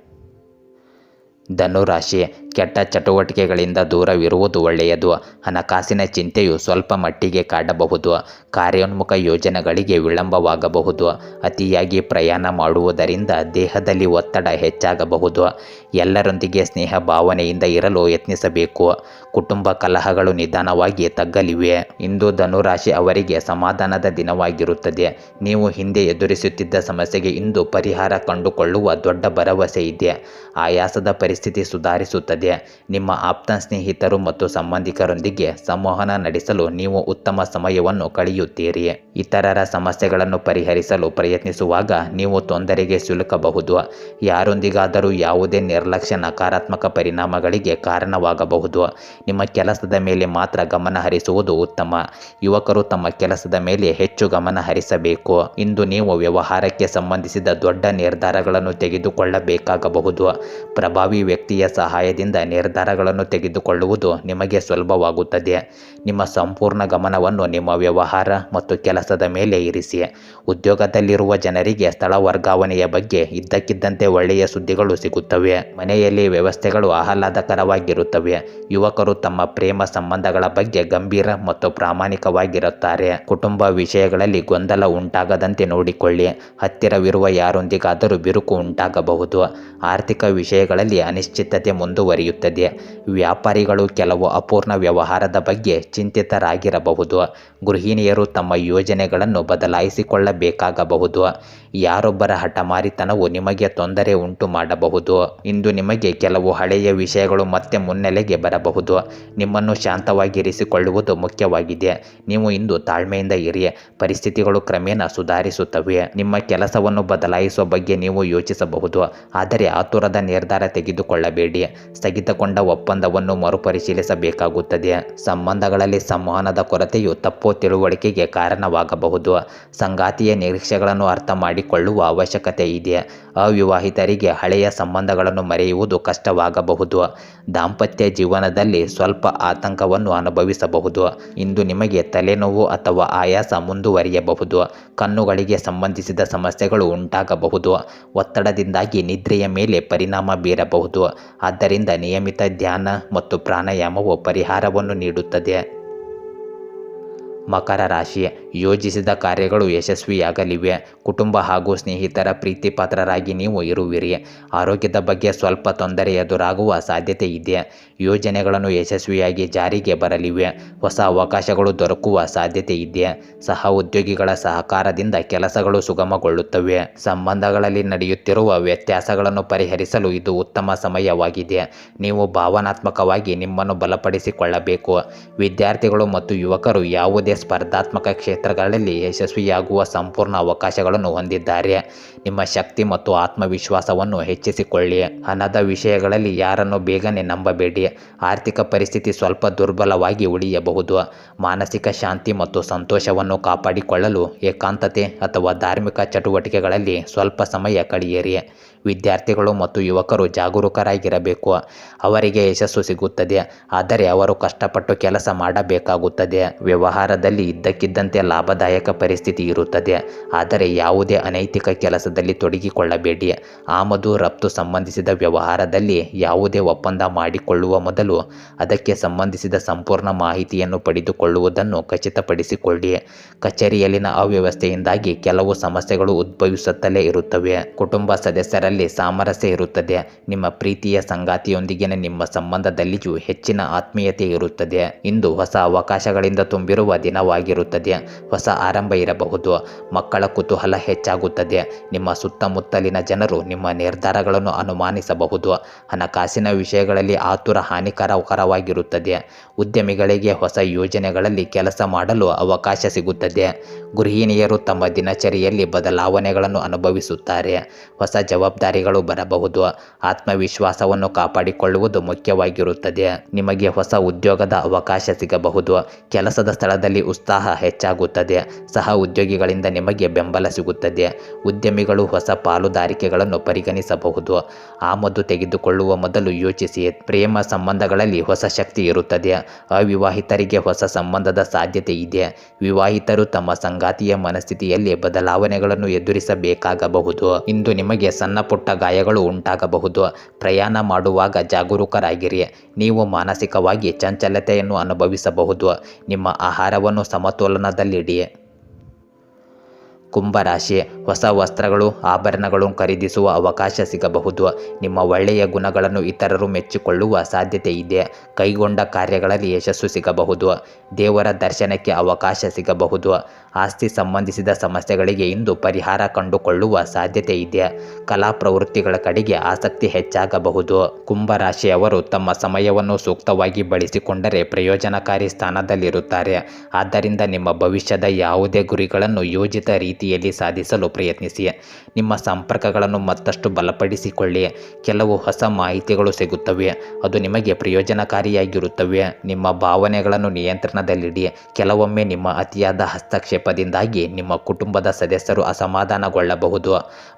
ಧನುರಾಶಿ ಕೆಟ್ಟ ಚಟುವಟಿಕೆಗಳಿಂದ ದೂರವಿರುವುದು ಒಳ್ಳೆಯದು. ಹಣಕಾಸಿನ ಚಿಂತೆಯು ಸ್ವಲ್ಪ ಮಟ್ಟಿಗೆ ಕಾಡಬಹುದು. ಕಾರ್ಯೋನ್ಮುಖ ಯೋಜನೆಗಳಿಗೆ ವಿಳಂಬವಾಗಬಹುದು. ಅತಿಯಾಗಿ ಪ್ರಯಾಣ ಮಾಡುವುದರಿಂದ ದೇಹದಲ್ಲಿ ಒತ್ತಡ ಹೆಚ್ಚಾಗಬಹುದು. ಎಲ್ಲರೊಂದಿಗೆ ಸ್ನೇಹ ಭಾವನೆಯಿಂದ ಇರಲು ಯತ್ನಿಸಬೇಕು. ಕುಟುಂಬ ಕಲಹಗಳು ನಿಧಾನವಾಗಿ ತಗ್ಗಲಿವೆ. ಇಂದು ಧನುರಾಶಿ ಅವರಿಗೆ ಸಮಾಧಾನದ ದಿನವಾಗಿರುತ್ತದೆ. ನೀವು ಹಿಂದೆ ಎದುರಿಸುತ್ತಿದ್ದ ಸಮಸ್ಯೆಗೆ ಇಂದು ಪರಿಹಾರ ಕಂಡುಕೊಳ್ಳುವ ದೊಡ್ಡ ಭರವಸೆ ಇದೆ. ಆಯಾಸದ ಪರಿಸ್ಥಿತಿ ಸುಧಾರಿಸುತ್ತದೆ. ನಿಮ್ಮ ಆಪ್ತ ಸ್ನೇಹಿತರು ಮತ್ತು ಸಂಬಂಧಿಕರೊಂದಿಗೆ ಸಂವಹನ ನಡೆಸಲು ನೀವು ಉತ್ತಮ ಸಮಯವನ್ನು ಕಳೆಯುತ್ತೀರಿ. ಇತರರ ಸಮಸ್ಯೆಗಳನ್ನು ಪರಿಹರಿಸಲು ಪ್ರಯತ್ನಿಸುವಾಗ ನೀವು ತೊಂದರೆಗೆ ಸಿಲುಕಬಹುದು. ಯಾರೊಂದಿಗಾದರೂ ಯಾವುದೇ ನಿರ್ಲಕ್ಷ್ಯ ನಕಾರಾತ್ಮಕ ಪರಿಣಾಮಗಳಿಗೆ ಕಾರಣವಾಗಬಹುದು. ನಿಮ್ಮ ಕೆಲಸದ ಮೇಲೆ ಮಾತ್ರ ಗಮನ ಹರಿಸುವುದು ಉತ್ತಮ. ಯುವಕರು ತಮ್ಮ ಕೆಲಸದ ಮೇಲೆ ಹೆಚ್ಚು ಗಮನ ಹರಿಸಬೇಕು. ಇಂದು ನೀವು ವ್ಯವಹಾರಕ್ಕೆ ಸಂಬಂಧಿಸಿದ ದೊಡ್ಡ ನಿರ್ಧಾರಗಳನ್ನು ತೆಗೆದುಕೊಳ್ಳಬೇಕಾಗಬಹುದು. ಪ್ರಭಾವಿ ವ್ಯಕ್ತಿಯ ಸಹಾಯದಿಂದ ನಿರ್ಧಾರಗಳನ್ನು ತೆಗೆದುಕೊಳ್ಳುವುದು ನಿಮಗೆ ಸುಲಭವಾಗುತ್ತದೆ. ನಿಮ್ಮ ಸಂಪೂರ್ಣ ಗಮನವನ್ನು ನಿಮ್ಮ ವ್ಯವಹಾರ ಮತ್ತು ಕೆಲಸದ ಮೇಲೆ ಇರಿಸಿ. ಉದ್ಯೋಗದಲ್ಲಿರುವ ಜನರಿಗೆ ಸ್ಥಳ ವರ್ಗಾವಣೆಯ ಬಗ್ಗೆ ಇದ್ದಕ್ಕಿದ್ದಂತೆ ಒಳ್ಳೆಯ ಸುದ್ದಿಗಳು ಸಿಗುತ್ತವೆ. ಮನೆಯಲ್ಲಿ ವ್ಯವಸ್ಥೆಗಳು ಆಹ್ಲಾದಕರವಾಗಿರುತ್ತವೆ. ಯುವಕರು ತಮ್ಮ ಪ್ರೇಮ ಸಂಬಂಧಗಳ ಬಗ್ಗೆ ಗಂಭೀರ ಮತ್ತು ಪ್ರಾಮಾಣಿಕವಾಗಿರುತ್ತಾರೆ. ಕುಟುಂಬ ವಿಷಯಗಳಲ್ಲಿ ಗೊಂದಲ ಉಂಟಾಗದಂತೆ ನೋಡಿಕೊಳ್ಳಿ. ಹತ್ತಿರವಿರುವ ಯಾರೊಂದಿಗಾದರೂ ಬಿರುಕು ಉಂಟಾಗಬಹುದು. ಆರ್ಥಿಕ ವಿಷಯಗಳಲ್ಲಿ ಅನಿಶ್ಚಿತತೆ ಮುಂದುವರಿಯುತ್ತದೆ. ವ್ಯಾಪಾರಿಗಳು ಕೆಲವು ಅಪೂರ್ಣ ವ್ಯವಹಾರದ ಬಗ್ಗೆ ಚಿಂತಿತರಾಗಿರಬಹುದು. ಗೃಹಿಣಿಯರು ತಮ್ಮ ಯೋಜನೆಗಳನ್ನು ಬದಲಾಯಿಸಿಕೊಳ್ಳಬೇಕಾಗಬಹುದು. ಯಾರೊಬ್ಬರ ಹಠಮಾರಿತನವು ನಿಮಗೆ ತೊಂದರೆ ಉಂಟು ಮಾಡಬಹುದು. ಇಂದು ನಿಮಗೆ ಕೆಲವು ಹಳೆಯ ವಿಷಯಗಳು ಮತ್ತೆ ಮುನ್ನೆಲೆಗೆ ಬರಬಹುದು. ನಿಮ್ಮನ್ನು ಶಾಂತವಾಗಿರಿಸಿಕೊಳ್ಳುವುದು ಮುಖ್ಯವಾಗಿದೆ. ನೀವು ಇಂದು ತಾಳ್ಮೆಯಿಂದ ಇರಿ. ಪರಿಸ್ಥಿತಿಗಳು ಕ್ರಮೇಣ ಸುಧಾರಿಸುತ್ತವೆ. ನಿಮ್ಮ ಕೆಲಸವನ್ನು ಬದಲಾಯಿಸುವ ಬಗ್ಗೆ ನೀವು ಯೋಚಿಸಬಹುದು, ಆದರೆ ಆತುರದ ನಿರ್ಧಾರ ತೆಗೆದುಕೊಳ್ಳಬೇಡಿ. ಸ್ಥಗಿತಗೊಂಡ ಒಪ್ಪಂದವನ್ನು ಮರುಪರಿಶೀಲಿಸಬೇಕಾಗುತ್ತದೆ. ಸಂಬಂಧಗಳಲ್ಲಿ ಸಂವಹನದ ಕೊರತೆಯು ತಪ್ಪು ತಿಳುವಳಿಕೆಗೆ ಕಾರಣವಾಗಬಹುದು. ಸಂಗಾತಿಯ ನಿರೀಕ್ಷೆಗಳನ್ನು ಅರ್ಥ ಮಾಡಿಕೊಳ್ಳುವ ಅವಶ್ಯಕತೆ ಇದೆ. ಅವಿವಾಹಿತರಿಗೆ ಹಳೆಯ ಸಂಬಂಧಗಳನ್ನು ಮರೆಯುವುದು ಕಷ್ಟವಾಗಬಹುದು. ದಾಂಪತ್ಯ ಜೀವನದಲ್ಲಿ ಸ್ವಲ್ಪ ಆತಂಕವನ್ನು ಅನುಭವಿಸಬಹುದು. ಇಂದು ನಿಮಗೆ ತಲೆನೋವು ಅಥವಾ ಆಯಾಸ ಮುಂದುವರಿಯಬಹುದು. ಕಣ್ಣುಗಳಿಗೆ ಸಂಬಂಧಿಸಿದ ಸಮಸ್ಯೆಗಳು ಉಂಟಾಗಬಹುದು. ಒತ್ತಡದಿಂದಾಗಿ ನಿದ್ರೆಯ ಮೇಲೆ ಪರಿಣಾಮ ಬೀರಬಹುದು. ಆದ್ದರಿಂದ ನಿಯಮಿತ ಧ್ಯಾನ ಮತ್ತು ಪ್ರಾಣಾಯಾಮವು ಪರಿಹಾರವನ್ನು ನೀಡುತ್ತದೆ. ಮಕರ ರಾಶಿ, ಯೋಜಿಸಿದ ಕಾರ್ಯಗಳು ಯಶಸ್ವಿಯಾಗಲಿವೆ. ಕುಟುಂಬ ಹಾಗೂ ಸ್ನೇಹಿತರ ಪ್ರೀತಿಪಾತ್ರರಾಗಿ ನೀವು ಇರುವಿರಿ. ಆರೋಗ್ಯದ ಬಗ್ಗೆ ಸ್ವಲ್ಪ ತೊಂದರೆ ಎದುರಾಗುವ ಸಾಧ್ಯತೆ ಇದೆ. ಯೋಜನೆಗಳನ್ನು ಯಶಸ್ವಿಯಾಗಿ ಜಾರಿಗೆ ಬರಲಿವೆ. ಹೊಸ ಅವಕಾಶಗಳು ದೊರಕುವ ಸಾಧ್ಯತೆ ಇದೆ. ಸಹ ಉದ್ಯೋಗಿಗಳ ಸಹಕಾರದಿಂದ ಕೆಲಸಗಳು ಸುಗಮಗೊಳ್ಳುತ್ತವೆ. ಸಂಬಂಧಗಳಲ್ಲಿ ನಡೆಯುತ್ತಿರುವ ವ್ಯತ್ಯಾಸಗಳನ್ನು ಪರಿಹರಿಸಲು ಇದು ಉತ್ತಮ ಸಮಯವಾಗಿದೆ. ನೀವು ಭಾವನಾತ್ಮಕವಾಗಿ ನಿಮ್ಮನ್ನು ಬಲಪಡಿಸಿಕೊಳ್ಳಬೇಕು. ವಿದ್ಯಾರ್ಥಿಗಳು ಮತ್ತು ಯುವಕರು ಯಾವುದೇ ಸ್ಪರ್ಧಾತ್ಮಕ ಕ್ಷೇತ್ರಗಳಲ್ಲಿ ಯಶಸ್ವಿಯಾಗುವ ಸಂಪೂರ್ಣ ಅವಕಾಶಗಳನ್ನು ಹೊಂದಿದ್ದಾರೆ. ನಿಮ್ಮ ಶಕ್ತಿ ಮತ್ತು ಆತ್ಮವಿಶ್ವಾಸವನ್ನು ಹೆಚ್ಚಿಸಿಕೊಳ್ಳಿ. ಹಣದ ವಿಷಯಗಳಲ್ಲಿ ಯಾರನ್ನು ಬೇಗನೆ ನಂಬಬೇಡಿ. ಆರ್ಥಿಕ ಪರಿಸ್ಥಿತಿ ಸ್ವಲ್ಪ ದುರ್ಬಲವಾಗಿ ಉಳಿಯಬಹುದು. ಮಾನಸಿಕ ಶಾಂತಿ ಮತ್ತು ಸಂತೋಷವನ್ನು ಕಾಪಾಡಿಕೊಳ್ಳಲು ಏಕಾಂತತೆ ಅಥವಾ ಧಾರ್ಮಿಕ ಚಟುವಟಿಕೆಗಳಲ್ಲಿ ಸ್ವಲ್ಪ ಸಮಯ ಕಳೆಯಿರಿ. ವಿದ್ಯಾರ್ಥಿಗಳು ಮತ್ತು ಯುವಕರು ಜಾಗರೂಕರಾಗಿರಬೇಕು. ಅವರಿಗೆ ಯಶಸ್ಸು ಸಿಗುತ್ತದೆ, ಆದರೆ ಅವರು ಕಷ್ಟಪಟ್ಟು ಕೆಲಸ ಮಾಡಬೇಕಾಗುತ್ತದೆ. ವ್ಯವಹಾರದಲ್ಲಿ ಇದ್ದಕ್ಕಿದ್ದಂತೆ ಲಾಭದಾಯಕ ಪರಿಸ್ಥಿತಿ ಇರುತ್ತದೆ, ಆದರೆ ಯಾವುದೇ ಅನೈತಿಕ ಕೆಲಸದಲ್ಲಿ ತೊಡಗಿಕೊಳ್ಳಬೇಡಿ. ಆಮದು ರಫ್ತು ಸಂಬಂಧಿಸಿದ ವ್ಯವಹಾರದಲ್ಲಿ ಯಾವುದೇ ಒಪ್ಪಂದ ಮಾಡಿಕೊಳ್ಳುವ ಮೊದಲು ಅದಕ್ಕೆ ಸಂಬಂಧಿಸಿದ ಸಂಪೂರ್ಣ ಮಾಹಿತಿಯನ್ನು ಪಡೆದುಕೊಳ್ಳುವುದನ್ನು ಖಚಿತಪಡಿಸಿಕೊಳ್ಳಿ. ಕಚೇರಿಯಲ್ಲಿನ ಅವ್ಯವಸ್ಥೆಯಿಂದಾಗಿ ಕೆಲವು ಸಮಸ್ಯೆಗಳು ಉದ್ಭವಿಸುತ್ತಲೇ ಇರುತ್ತವೆ. ಕುಟುಂಬ ಸದಸ್ಯರಲ್ಲಿ ಸಾಮರಸ್ಯ ಇರುತ್ತದೆ. ನಿಮ್ಮ ಪ್ರೀತಿಯ ಸಂಗಾತಿಯೊಂದಿಗಿನ ನಿಮ್ಮ ಸಂಬಂಧದಲ್ಲಿಯೂ ಹೆಚ್ಚಿನ ಆತ್ಮೀಯತೆ ಇರುತ್ತದೆ. ಇಂದು ಹೊಸ ಅವಕಾಶಗಳಿಂದ ತುಂಬಿರುವ ದಿನವಾಗಿರುತ್ತದೆ. ಹೊಸ ಆರಂಭ ಇರಬಹುದು. ಮಕ್ಕಳ ಕುತೂಹಲ ಹೆಚ್ಚಾಗುತ್ತದೆ. ನಿಮ್ಮ ಸುತ್ತಮುತ್ತಲಿನ ಜನರು ನಿಮ್ಮ ನಿರ್ಧಾರಗಳನ್ನು ಅನುಮಾನಿಸಬಹುದು. ಹಣಕಾಸಿನ ವಿಷಯಗಳಲ್ಲಿ ಆತುರ ಹಾನಿಕರವಾಗಿರುತ್ತದೆ. ಉದ್ಯಮಿಗಳಿಗೆ ಹೊಸ ಯೋಜನೆಗಳಲ್ಲಿ ಕೆಲಸ ಮಾಡಲು ಅವಕಾಶ ಸಿಗುತ್ತದೆ. ಗೃಹಿಣಿಯರು ತಮ್ಮ ದಿನಚರಿಯಲ್ಲಿ ಬದಲಾವಣೆಗಳನ್ನು ಅನುಭವಿಸುತ್ತಾರೆ. ಹೊಸ ಜವಾಬ್ದಾರಿಗಳು ಬರಬಹುದು. ಆತ್ಮವಿಶ್ವಾಸವನ್ನು ಕಾಪಾಡಿಕೊಳ್ಳುವುದು ಮುಖ್ಯವಾಗಿರುತ್ತದೆ. ನಿಮಗೆ ಹೊಸ ಉದ್ಯೋಗದ ಅವಕಾಶ ಸಿಗಬಹುದು. ಕೆಲಸದ ಸ್ಥಳದಲ್ಲಿ ಉತ್ಸಾಹ ಹೆಚ್ಚಾಗುತ್ತದೆ. ಸಹ ಉದ್ಯೋಗಿಗಳಿಂದ ನಿಮಗೆ ಬೆಂಬಲ ಸಿಗುತ್ತದೆ. ಉದ್ಯಮಿಗಳು ಹೊಸ ಪಾಲುದಾರಿಕೆಗಳನ್ನು ಪರಿಗಣಿಸಬಹುದು. ಆಮದು ತೆಗೆದುಕೊಳ್ಳುವ ಮೊದಲು ಯೋಚಿಸಿ. ಪ್ರೇಮ ಸಂಬಂಧಗಳಲ್ಲಿ ಹೊಸ ಶಕ್ತಿ ಇರುತ್ತದೆ. ಅವಿವಾಹಿತರಿಗೆ ಹೊಸ ಸಂಬಂಧದ ಸಾಧ್ಯತೆ ಇದೆ. ವಿವಾಹಿತರು ತಮ್ಮ ಸಂಗಾತಿಯ ಮನಸ್ಥಿತಿಯಲ್ಲಿ ಬದಲಾವಣೆಗಳನ್ನು ಎದುರಿಸಬೇಕಾಗಬಹುದು. ಇಂದು ನಿಮಗೆ ಸಣ್ಣ ಪುಟ್ಟ ಗಾಯಗಳು ಉಂಟಾಗಬಹುದು. ಪ್ರಯಾಣ ಮಾಡುವಾಗ ಜಾಗರೂಕರಾಗಿರಿ. ನೀವು ಮಾನಸಿಕವಾಗಿ ಚಂಚಲತೆಯನ್ನು ಅನುಭವಿಸಬಹುದು. ನಿಮ್ಮ ಆಹಾರವನ್ನು ಸಮತೋಲನದಲ್ಲಿಡಿ. ಕುಂಭರಾಶಿ, ಹೊಸ ವಸ್ತ್ರಗಳು, ಆಭರಣಗಳು ಖರೀದಿಸುವ ಅವಕಾಶ ಸಿಗಬಹುದು. ನಿಮ್ಮ ಒಳ್ಳೆಯ ಗುಣಗಳನ್ನು ಇತರರು ಮೆಚ್ಚಿಕೊಳ್ಳುವ ಸಾಧ್ಯತೆ ಇದೆ. ಕೈಗೊಂಡ ಕಾರ್ಯಗಳಲ್ಲಿ ಯಶಸ್ಸು ಸಿಗಬಹುದು. ದೇವರ ದರ್ಶನಕ್ಕೆ ಅವಕಾಶ ಸಿಗಬಹುದು. ಆಸ್ತಿ ಸಂಬಂಧಿಸಿದ ಸಮಸ್ಯೆಗಳಿಗೆ ಇಂದು ಪರಿಹಾರ ಕಂಡುಕೊಳ್ಳುವ ಸಾಧ್ಯತೆ ಇದೆ. ಕಲಾ ಪ್ರವೃತ್ತಿಗಳ ಕಡೆಗೆ ಆಸಕ್ತಿ ಹೆಚ್ಚಾಗಬಹುದು. ಕುಂಭರಾಶಿಯವರು ತಮ್ಮ ಸಮಯವನ್ನು ಸೂಕ್ತವಾಗಿ ಬಳಸಿಕೊಂಡರೆ ಪ್ರಯೋಜನಕಾರಿ ಸ್ಥಾನದಲ್ಲಿರುತ್ತಾರೆ. ಆದ್ದರಿಂದ ನಿಮ್ಮ ಭವಿಷ್ಯದ ಯಾವುದೇ ಗುರಿಗಳನ್ನು ಯೋಜಿತ ರೀತಿಯಲ್ಲಿ ಸಾಧಿಸಲು ಪ್ರಯತ್ನಿಸಿ. ನಿಮ್ಮ ಸಂಪರ್ಕಗಳನ್ನು ಮತ್ತಷ್ಟು ಬಲಪಡಿಸಿಕೊಳ್ಳಿ. ಕೆಲವು ಹೊಸ ಮಾಹಿತಿಗಳು ಸಿಗುತ್ತವೆ, ಅದು ನಿಮಗೆ ಪ್ರಯೋಜನಕಾರಿಯಾಗಿರುತ್ತವೆ. ನಿಮ್ಮ ಭಾವನೆಗಳನ್ನು ನಿಯಂತ್ರಣದಲ್ಲಿಡಿ. ಕೆಲವೊಮ್ಮೆ ನಿಮ್ಮ ಅತಿಯಾದ ಹಸ್ತಕ್ಷೇಪದಿಂದಾಗಿ ನಿಮ್ಮ ಕುಟುಂಬದ ಸದಸ್ಯರು ಅಸಮಾಧಾನಗೊಳ್ಳಬಹುದು.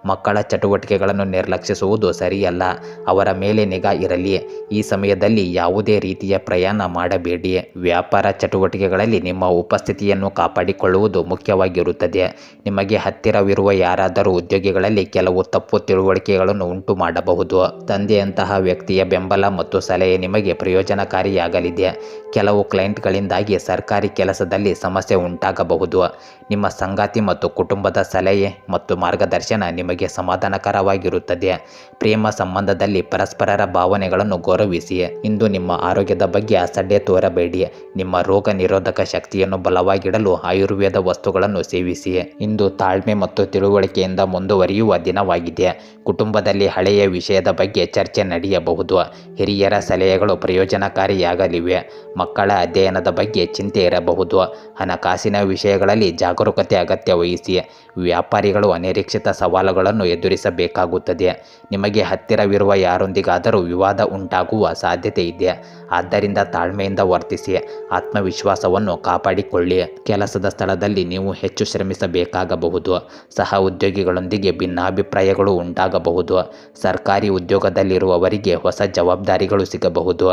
ಮಕ್ಕಳ ಚಟುವಟಿಕೆಗಳನ್ನು ನಿರ್ಲಕ್ಷಿಸುವುದು ಸರಿಯಲ್ಲ. ಅವರ ಮೇಲೆ ನಿಗಾ ಇರಲಿ. ಈ ಸಮಯದಲ್ಲಿ ಯಾವುದೇ ರೀತಿಯ ಪ್ರಯಾಣ ಮಾಡಬೇಡಿ. ವ್ಯಾಪಾರ ಚಟುವಟಿಕೆಗಳಲ್ಲಿ ನಿಮ್ಮ ಉಪಸ್ಥಿತಿಯನ್ನು ಕಾಪಾಡಿಕೊಳ್ಳುವುದು ಮುಖ್ಯವಾಗಿರುತ್ತದೆ. ನಿಮಗೆ ಹತ್ತಿರವಿರುವ ಯಾರಾದರೂ ಉದ್ಯೋಗಿಗಳಲ್ಲಿ ಕೆಲವು ತಪ್ಪು ತಿಳುವಳಿಕೆಗಳನ್ನು ಉಂಟು ಮಾಡಬಹುದು. ತಂದೆಯಂತಹ ವ್ಯಕ್ತಿಯ ಬೆಂಬಲ ಮತ್ತು ಸಲಹೆ ನಿಮಗೆ ಪ್ರಯೋಜನಕಾರಿಯಾಗಲಿದೆ. ಕೆಲವು ಕ್ಲೈಂಟ್ಗಳಿಂದಾಗಿ ಸರ್ಕಾರಿ ಕೆಲಸದಲ್ಲಿ ಸಮಸ್ಯೆ ಉಂಟಾಗಬಹುದು. ನಿಮ್ಮ ಸಂಗಾತಿ ಮತ್ತು ಕುಟುಂಬದ ಸಲಹೆ ಮತ್ತು ಮಾರ್ಗದರ್ಶನ ನಿಮಗೆ ಸಮಾಧಾನಕರವಾಗಿರುತ್ತದೆ. ಪ್ರೇಮ ಸಂಬಂಧದಲ್ಲಿ ಪರಸ್ಪರರ ಭಾವನೆಗಳನ್ನು ಗೌರವಿಸಿ. ಇಂದು ನಿಮ್ಮ ಆರೋಗ್ಯದ ಬಗ್ಗೆ ಅಸಡ್ಡೆ ತೋರಬೇಡಿ. ನಿಮ್ಮ ರೋಗ ನಿರೋಧಕ ಶಕ್ತಿಯನ್ನು ಬಲವಾಗಿಡಲು ಆಯುರ್ವೇದ ವಸ್ತುಗಳನ್ನು ಸೇವಿಸಿ. ಇಂದು ಇಂದು ತಾಳ್ಮೆ ಮತ್ತು ತಿಳುವಳಿಕೆಯಿಂದ ಮುಂದುವರಿಯುವ ದಿನವಾಗಿದೆ. ಕುಟುಂಬದಲ್ಲಿ ಹಳೆಯ ವಿಷಯದ ಬಗ್ಗೆ ಚರ್ಚೆ ನಡೆಯಬಹುದು. ಹಿರಿಯರ ಸಲಹೆಗಳು ಪ್ರಯೋಜನಕಾರಿಯಾಗಲಿವೆ. ಮಕ್ಕಳ ಅಧ್ಯಯನದ ಬಗ್ಗೆ ಚಿಂತೆ ಇರಬಹುದು. ಹಣಕಾಸಿನ ವಿಷಯಗಳಲ್ಲಿ ಜಾಗರೂಕತೆ ಅಗತ್ಯ ವಹಿಸಿ. ವ್ಯಾಪಾರಿಗಳು ಅನಿರೀಕ್ಷಿತ ಸವಾಲುಗಳನ್ನು ಎದುರಿಸಬೇಕಾಗುತ್ತದೆ. ನಿಮಗೆ ಹತ್ತಿರವಿರುವ ಯಾರೊಂದಿಗಾದರೂ ವಿವಾದ ಉಂಟಾಗುವ ಸಾಧ್ಯತೆ ಇದೆ. ಆದ್ದರಿಂದ ತಾಳ್ಮೆಯಿಂದ ವರ್ತಿಸಿ. ಆತ್ಮವಿಶ್ವಾಸವನ್ನು ಕಾಪಾಡಿಕೊಳ್ಳಿ. ಕೆಲಸದ ಸ್ಥಳದಲ್ಲಿ ನೀವು ಹೆಚ್ಚು ಶ್ರಮಿಸಬೇಕಾಗಬಹುದು. ಸಹ ಉದ್ಯೋಗಿಗಳೊಂದಿಗೆ ಭಿನ್ನಾಭಿಪ್ರಾಯಗಳು ಉಂಟಾಗಬಹುದು. ಸರ್ಕಾರಿ ಉದ್ಯೋಗದಲ್ಲಿರುವವರಿಗೆ ಹೊಸ ಜವಾಬ್ದಾರಿಗಳು ಸಿಗಬಹುದು.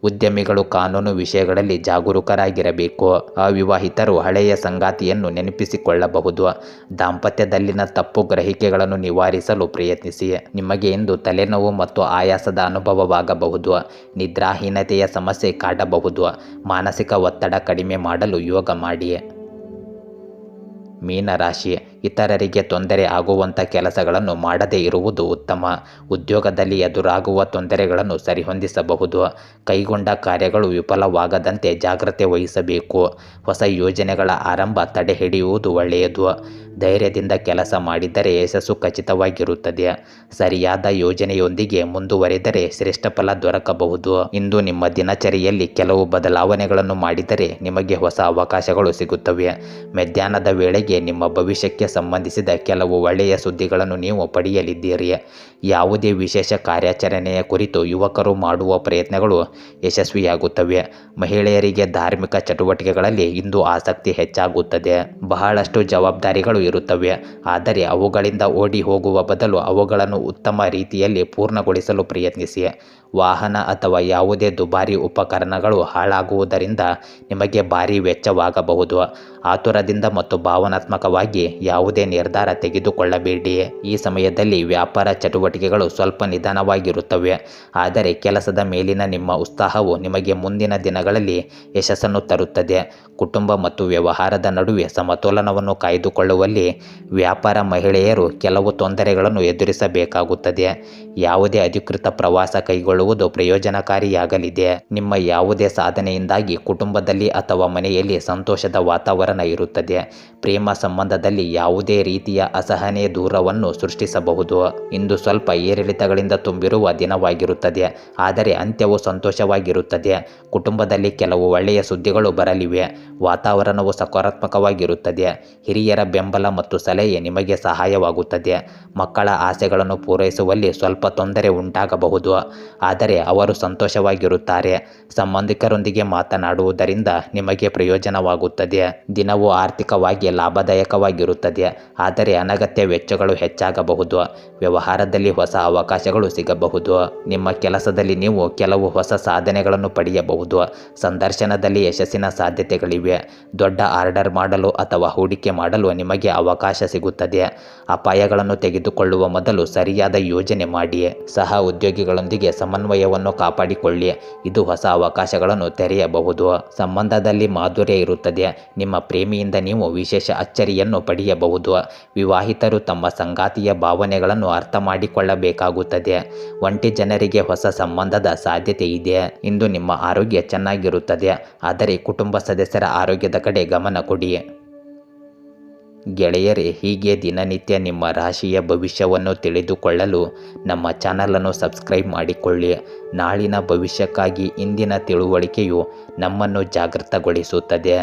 ಉದ್ಯಮಿಗಳು ಕಾನೂನು ವಿಷಯಗಳಲ್ಲಿ ಜಾಗರೂಕರಾಗಿರಬೇಕು. ಅವಿವಾಹಿತರು ಹಳೆಯ ಸಂಗಾತಿಯನ್ನು ನೆನಪಿಸಿಕೊಳ್ಳಬಹುದು. ದಾಂಪತ್ಯದಲ್ಲಿನ ತಪ್ಪು ಗ್ರಹಿಕೆಗಳನ್ನು ನಿವಾರಿಸಲು ಪ್ರಯತ್ನಿಸಿ. ನಿಮಗೆ ಇಂದು ತಲೆನೋವು ಮತ್ತು ಆಯಾಸದ ಅನುಭವವಾಗಬಹುದು. ನಿದ್ರಾಹೀನತೆಯ ಸಮಸ್ಯೆ ಕಾಡಬಹುದು. ಮಾನಸಿಕ ಒತ್ತಡ ಕಡಿಮೆ ಮಾಡಲು ಯೋಗ ಮಾಡಿ. ಮೀನರಾಶಿ, ಇತರರಿಗೆ ತೊಂದರೆ ಆಗುವಂಥ ಕೆಲಸಗಳನ್ನು ಮಾಡದೇ ಇರುವುದು ಉತ್ತಮ. ಉದ್ಯೋಗದಲ್ಲಿ ಎದುರಾಗುವ ತೊಂದರೆಗಳನ್ನು ಸರಿಹೊಂದಿಸಬಹುದು. ಕೈಗೊಂಡ ಕಾರ್ಯಗಳು ವಿಫಲವಾಗದಂತೆ ಜಾಗ್ರತೆ ವಹಿಸಬೇಕು. ಹೊಸ ಯೋಜನೆಗಳ ಆರಂಭ ತಡೆಹಿಡಿಯುವುದು ಒಳ್ಳೆಯದು. ಧೈರ್ಯದಿಂದ ಕೆಲಸ ಮಾಡಿದರೆ ಯಶಸ್ಸು ಖಚಿತವಾಗಿರುತ್ತದೆ. ಸರಿಯಾದ ಯೋಜನೆಯೊಂದಿಗೆ ಮುಂದುವರೆದರೆ ಶ್ರೇಷ್ಠ ಫಲ ದೊರಕಬಹುದು. ಇಂದು ನಿಮ್ಮ ದಿನಚರಿಯಲ್ಲಿ ಕೆಲವು ಬದಲಾವಣೆಗಳನ್ನು ಮಾಡಿದರೆ ನಿಮಗೆ ಹೊಸ ಅವಕಾಶಗಳು ಸಿಗುತ್ತವೆ. ಮಧ್ಯಾಹ್ನದ ವೇಳೆಗೆ ನಿಮ್ಮ ಭವಿಷ್ಯಕ್ಕೆ ಸಂಬಂಧಿಸಿದ ಕೆಲವು ಒಳ್ಳೆಯ ಸುದ್ದಿಗಳನ್ನು ನೀವು ಪಡೆಯಲಿದ್ದೀರಿ. ಯಾವುದೇ ವಿಶೇಷ ಕಾರ್ಯಾಚರಣೆಯ ಕುರಿತು ಯುವಕರು ಮಾಡುವ ಪ್ರಯತ್ನಗಳು ಯಶಸ್ವಿಯಾಗುತ್ತವೆ. ಮಹಿಳೆಯರಿಗೆ ಧಾರ್ಮಿಕ ಚಟುವಟಿಕೆಗಳಲ್ಲಿ ಇಂದು ಆಸಕ್ತಿ ಹೆಚ್ಚಾಗುತ್ತದೆ. ಬಹಳಷ್ಟು ಜವಾಬ್ದಾರಿಗಳು ಇರುತ್ತವೆ, ಆದರೆ ಅವುಗಳಿಂದ ಓಡಿ ಹೋಗುವ ಬದಲು ಅವುಗಳನ್ನು ಉತ್ತಮ ರೀತಿಯಲ್ಲಿ ಪೂರ್ಣಗೊಳಿಸಲು ಪ್ರಯತ್ನಿಸಿ. ವಾಹನ ಅಥವಾ ಯಾವುದೇ ದುಬಾರಿ ಉಪಕರಣಗಳು ಹಾಳಾಗುವುದರಿಂದ ನಿಮಗೆ ಭಾರಿ ವೆಚ್ಚವಾಗಬಹುದು. ಆತುರದಿಂದ ಮತ್ತು ಭಾವನಾತ್ಮಕವಾಗಿ ಯಾವುದೇ ನಿರ್ಧಾರ ತೆಗೆದುಕೊಳ್ಳಬೇಡಿ. ಈ ಸಮಯದಲ್ಲಿ ವ್ಯಾಪಾರ ಚಟುವಟಿಕೆಗಳು ಸ್ವಲ್ಪ ನಿಧಾನವಾಗಿರುತ್ತವೆ, ಆದರೆ ಕೆಲಸದ ಮೇಲಿನ ನಿಮ್ಮ ಉತ್ಸಾಹವು ನಿಮಗೆ ಮುಂದಿನ ದಿನಗಳಲ್ಲಿ ಯಶಸ್ಸನ್ನು ತರುತ್ತದೆ. ಕುಟುಂಬ ಮತ್ತು ವ್ಯವಹಾರದ ನಡುವೆ ಸಮತೋಲನವನ್ನು ಕಾಯ್ದುಕೊಳ್ಳುವಲ್ಲಿ ವ್ಯಾಪಾರ ಮಹಿಳೆಯರು ಕೆಲವು ತೊಂದರೆಗಳನ್ನು ಎದುರಿಸಬೇಕಾಗುತ್ತದೆ. ಯಾವುದೇ ಅಧಿಕೃತ ಪ್ರವಾಸ ಕೈಗೊಳ್ಳುವುದು ಪ್ರಯೋಜನಕಾರಿಯಾಗಲಿದೆ. ನಿಮ್ಮ ಯಾವುದೇ ಸಾಧನೆಯಿಂದಾಗಿ ಕುಟುಂಬದಲ್ಲಿ ಅಥವಾ ಮನೆಯಲ್ಲಿ ಸಂತೋಷದ ವಾತಾವರಣ ಇರುತ್ತದೆ. ಪ್ರೇಮ ಸಂಬಂಧದಲ್ಲಿ ಯಾವುದೇ ರೀತಿಯ ಅಸಹನೆ ದೂರವನ್ನು ಸೃಷ್ಟಿಸಬಹುದು. ಇಂದು ಸ್ವಲ್ಪ ಏರಿಳಿತಗಳಿಂದ ತುಂಬಿರುವ ದಿನವಾಗಿರುತ್ತದೆ, ಆದರೆ ಅಂತ್ಯವು ಸಂತೋಷವಾಗಿರುತ್ತದೆ. ಕುಟುಂಬದಲ್ಲಿ ಕೆಲವು ಒಳ್ಳೆಯ ಸುದ್ದಿಗಳು ಬರಲಿವೆ. ವಾತಾವರಣವು ಸಕಾರಾತ್ಮಕವಾಗಿರುತ್ತದೆ. ಹಿರಿಯರ ಬೆಂಬಲ ಮತ್ತು ಸಲಹೆ ನಿಮಗೆ ಸಹಾಯವಾಗುತ್ತದೆ. ಮಕ್ಕಳ ಆಸೆಗಳನ್ನು ಪೂರೈಸುವಲ್ಲಿ ಸ್ವಲ್ಪ ತೊಂದರೆ ಉಂಟಾಗಬಹುದು, ಆದರೆ ಅವರು ಸಂತೋಷವಾಗಿರುತ್ತಾರೆ. ಸಂಬಂಧಿಕರೊಂದಿಗೆ ಮಾತನಾಡುವುದರಿಂದ ನಿಮಗೆ ಪ್ರಯೋಜನವಾಗುತ್ತದೆ. ದಿನವು ಆರ್ಥಿಕವಾಗಿ ಲಾಭದಾಯಕವಾಗಿರುತ್ತದೆ, ಆದರೆ ಅನಗತ್ಯ ವೆಚ್ಚಗಳು ಹೆಚ್ಚಾಗಬಹುದು. ವ್ಯವಹಾರದಲ್ಲಿ ಹೊಸ ಅವಕಾಶಗಳು ಸಿಗಬಹುದು. ನಿಮ್ಮ ಕೆಲಸದಲ್ಲಿ ನೀವು ಕೆಲವು ಹೊಸ ಸಾಧನೆಗಳನ್ನು ಪಡೆಯಬಹುದು. ಸಂದರ್ಶನದಲ್ಲಿ ಯಶಸ್ಸಿನ ಸಾಧ್ಯತೆಗಳಿವೆ. ದೊಡ್ಡ ಆರ್ಡರ್ ಮಾಡಲು ಅಥವಾ ಹೂಡಿಕೆ ಮಾಡಲು ನಿಮಗೆ ಅವಕಾಶ ಸಿಗುತ್ತದೆ. ಅಪಾಯಗಳನ್ನು ತೆಗೆದುಕೊಳ್ಳುವ ಮೊದಲು ಸರಿಯಾದ ಯೋಜನೆ ಮಾಡಿ. ಸಹ ಉದ್ಯೋಗಿಗಳೊಂದಿಗೆ ಸಮನ್ವಯವನ್ನು ಕಾಪಾಡಿಕೊಳ್ಳಿ, ಇದು ಹೊಸ ಅವಕಾಶಗಳನ್ನು ತೆರೆಯಬಹುದು. ಸಂಬಂಧದಲ್ಲಿ ಮಾಧುರ್ಯ ಇರುತ್ತದೆ. ನಿಮ್ಮ ಪ್ರೇಮಿಯಿಂದ ನೀವು ವಿಶೇಷ ಅಚ್ಚರಿಯನ್ನು ಪಡೆಯಬಹುದು. ವಿವಾಹಿತರು ತಮ್ಮ ಸಂಗಾತಿಯ ಭಾವನೆಗಳನ್ನು ಅರ್ಥ ಮಾಡಿಕೊಳ್ಳಬೇಕಾಗುತ್ತದೆ. ಒಂಟಿ ಜನರಿಗೆ ಹೊಸ ಸಂಬಂಧದ ಸಾಧ್ಯತೆ ಇದೆ. ಇಂದು ನಿಮ್ಮ ಆರೋಗ್ಯ ಚೆನ್ನಾಗಿರುತ್ತದೆ, ಆದರೆ ಕುಟುಂಬ ಸದಸ್ಯರ ಆರೋಗ್ಯದ ಕಡೆ ಗಮನ ಕೊಡಿ. ಗೆಳೆಯರೇ, ಹೀಗೆ ದಿನನಿತ್ಯ ನಿಮ್ಮ ರಾಶಿಯ ಭವಿಷ್ಯವನ್ನು ತಿಳಿದುಕೊಳ್ಳಲು ನಮ್ಮ ಚಾನಲನ್ನು ಸಬ್ಸ್ಕ್ರೈಬ್ ಮಾಡಿಕೊಳ್ಳಿ. ನಾಳಿನ ಭವಿಷ್ಯಕ್ಕಾಗಿ ಇಂದಿನ ತಿಳುವಳಿಕೆಯು ನಮ್ಮನ್ನು ಜಾಗೃತಗೊಳಿಸುತ್ತದೆ.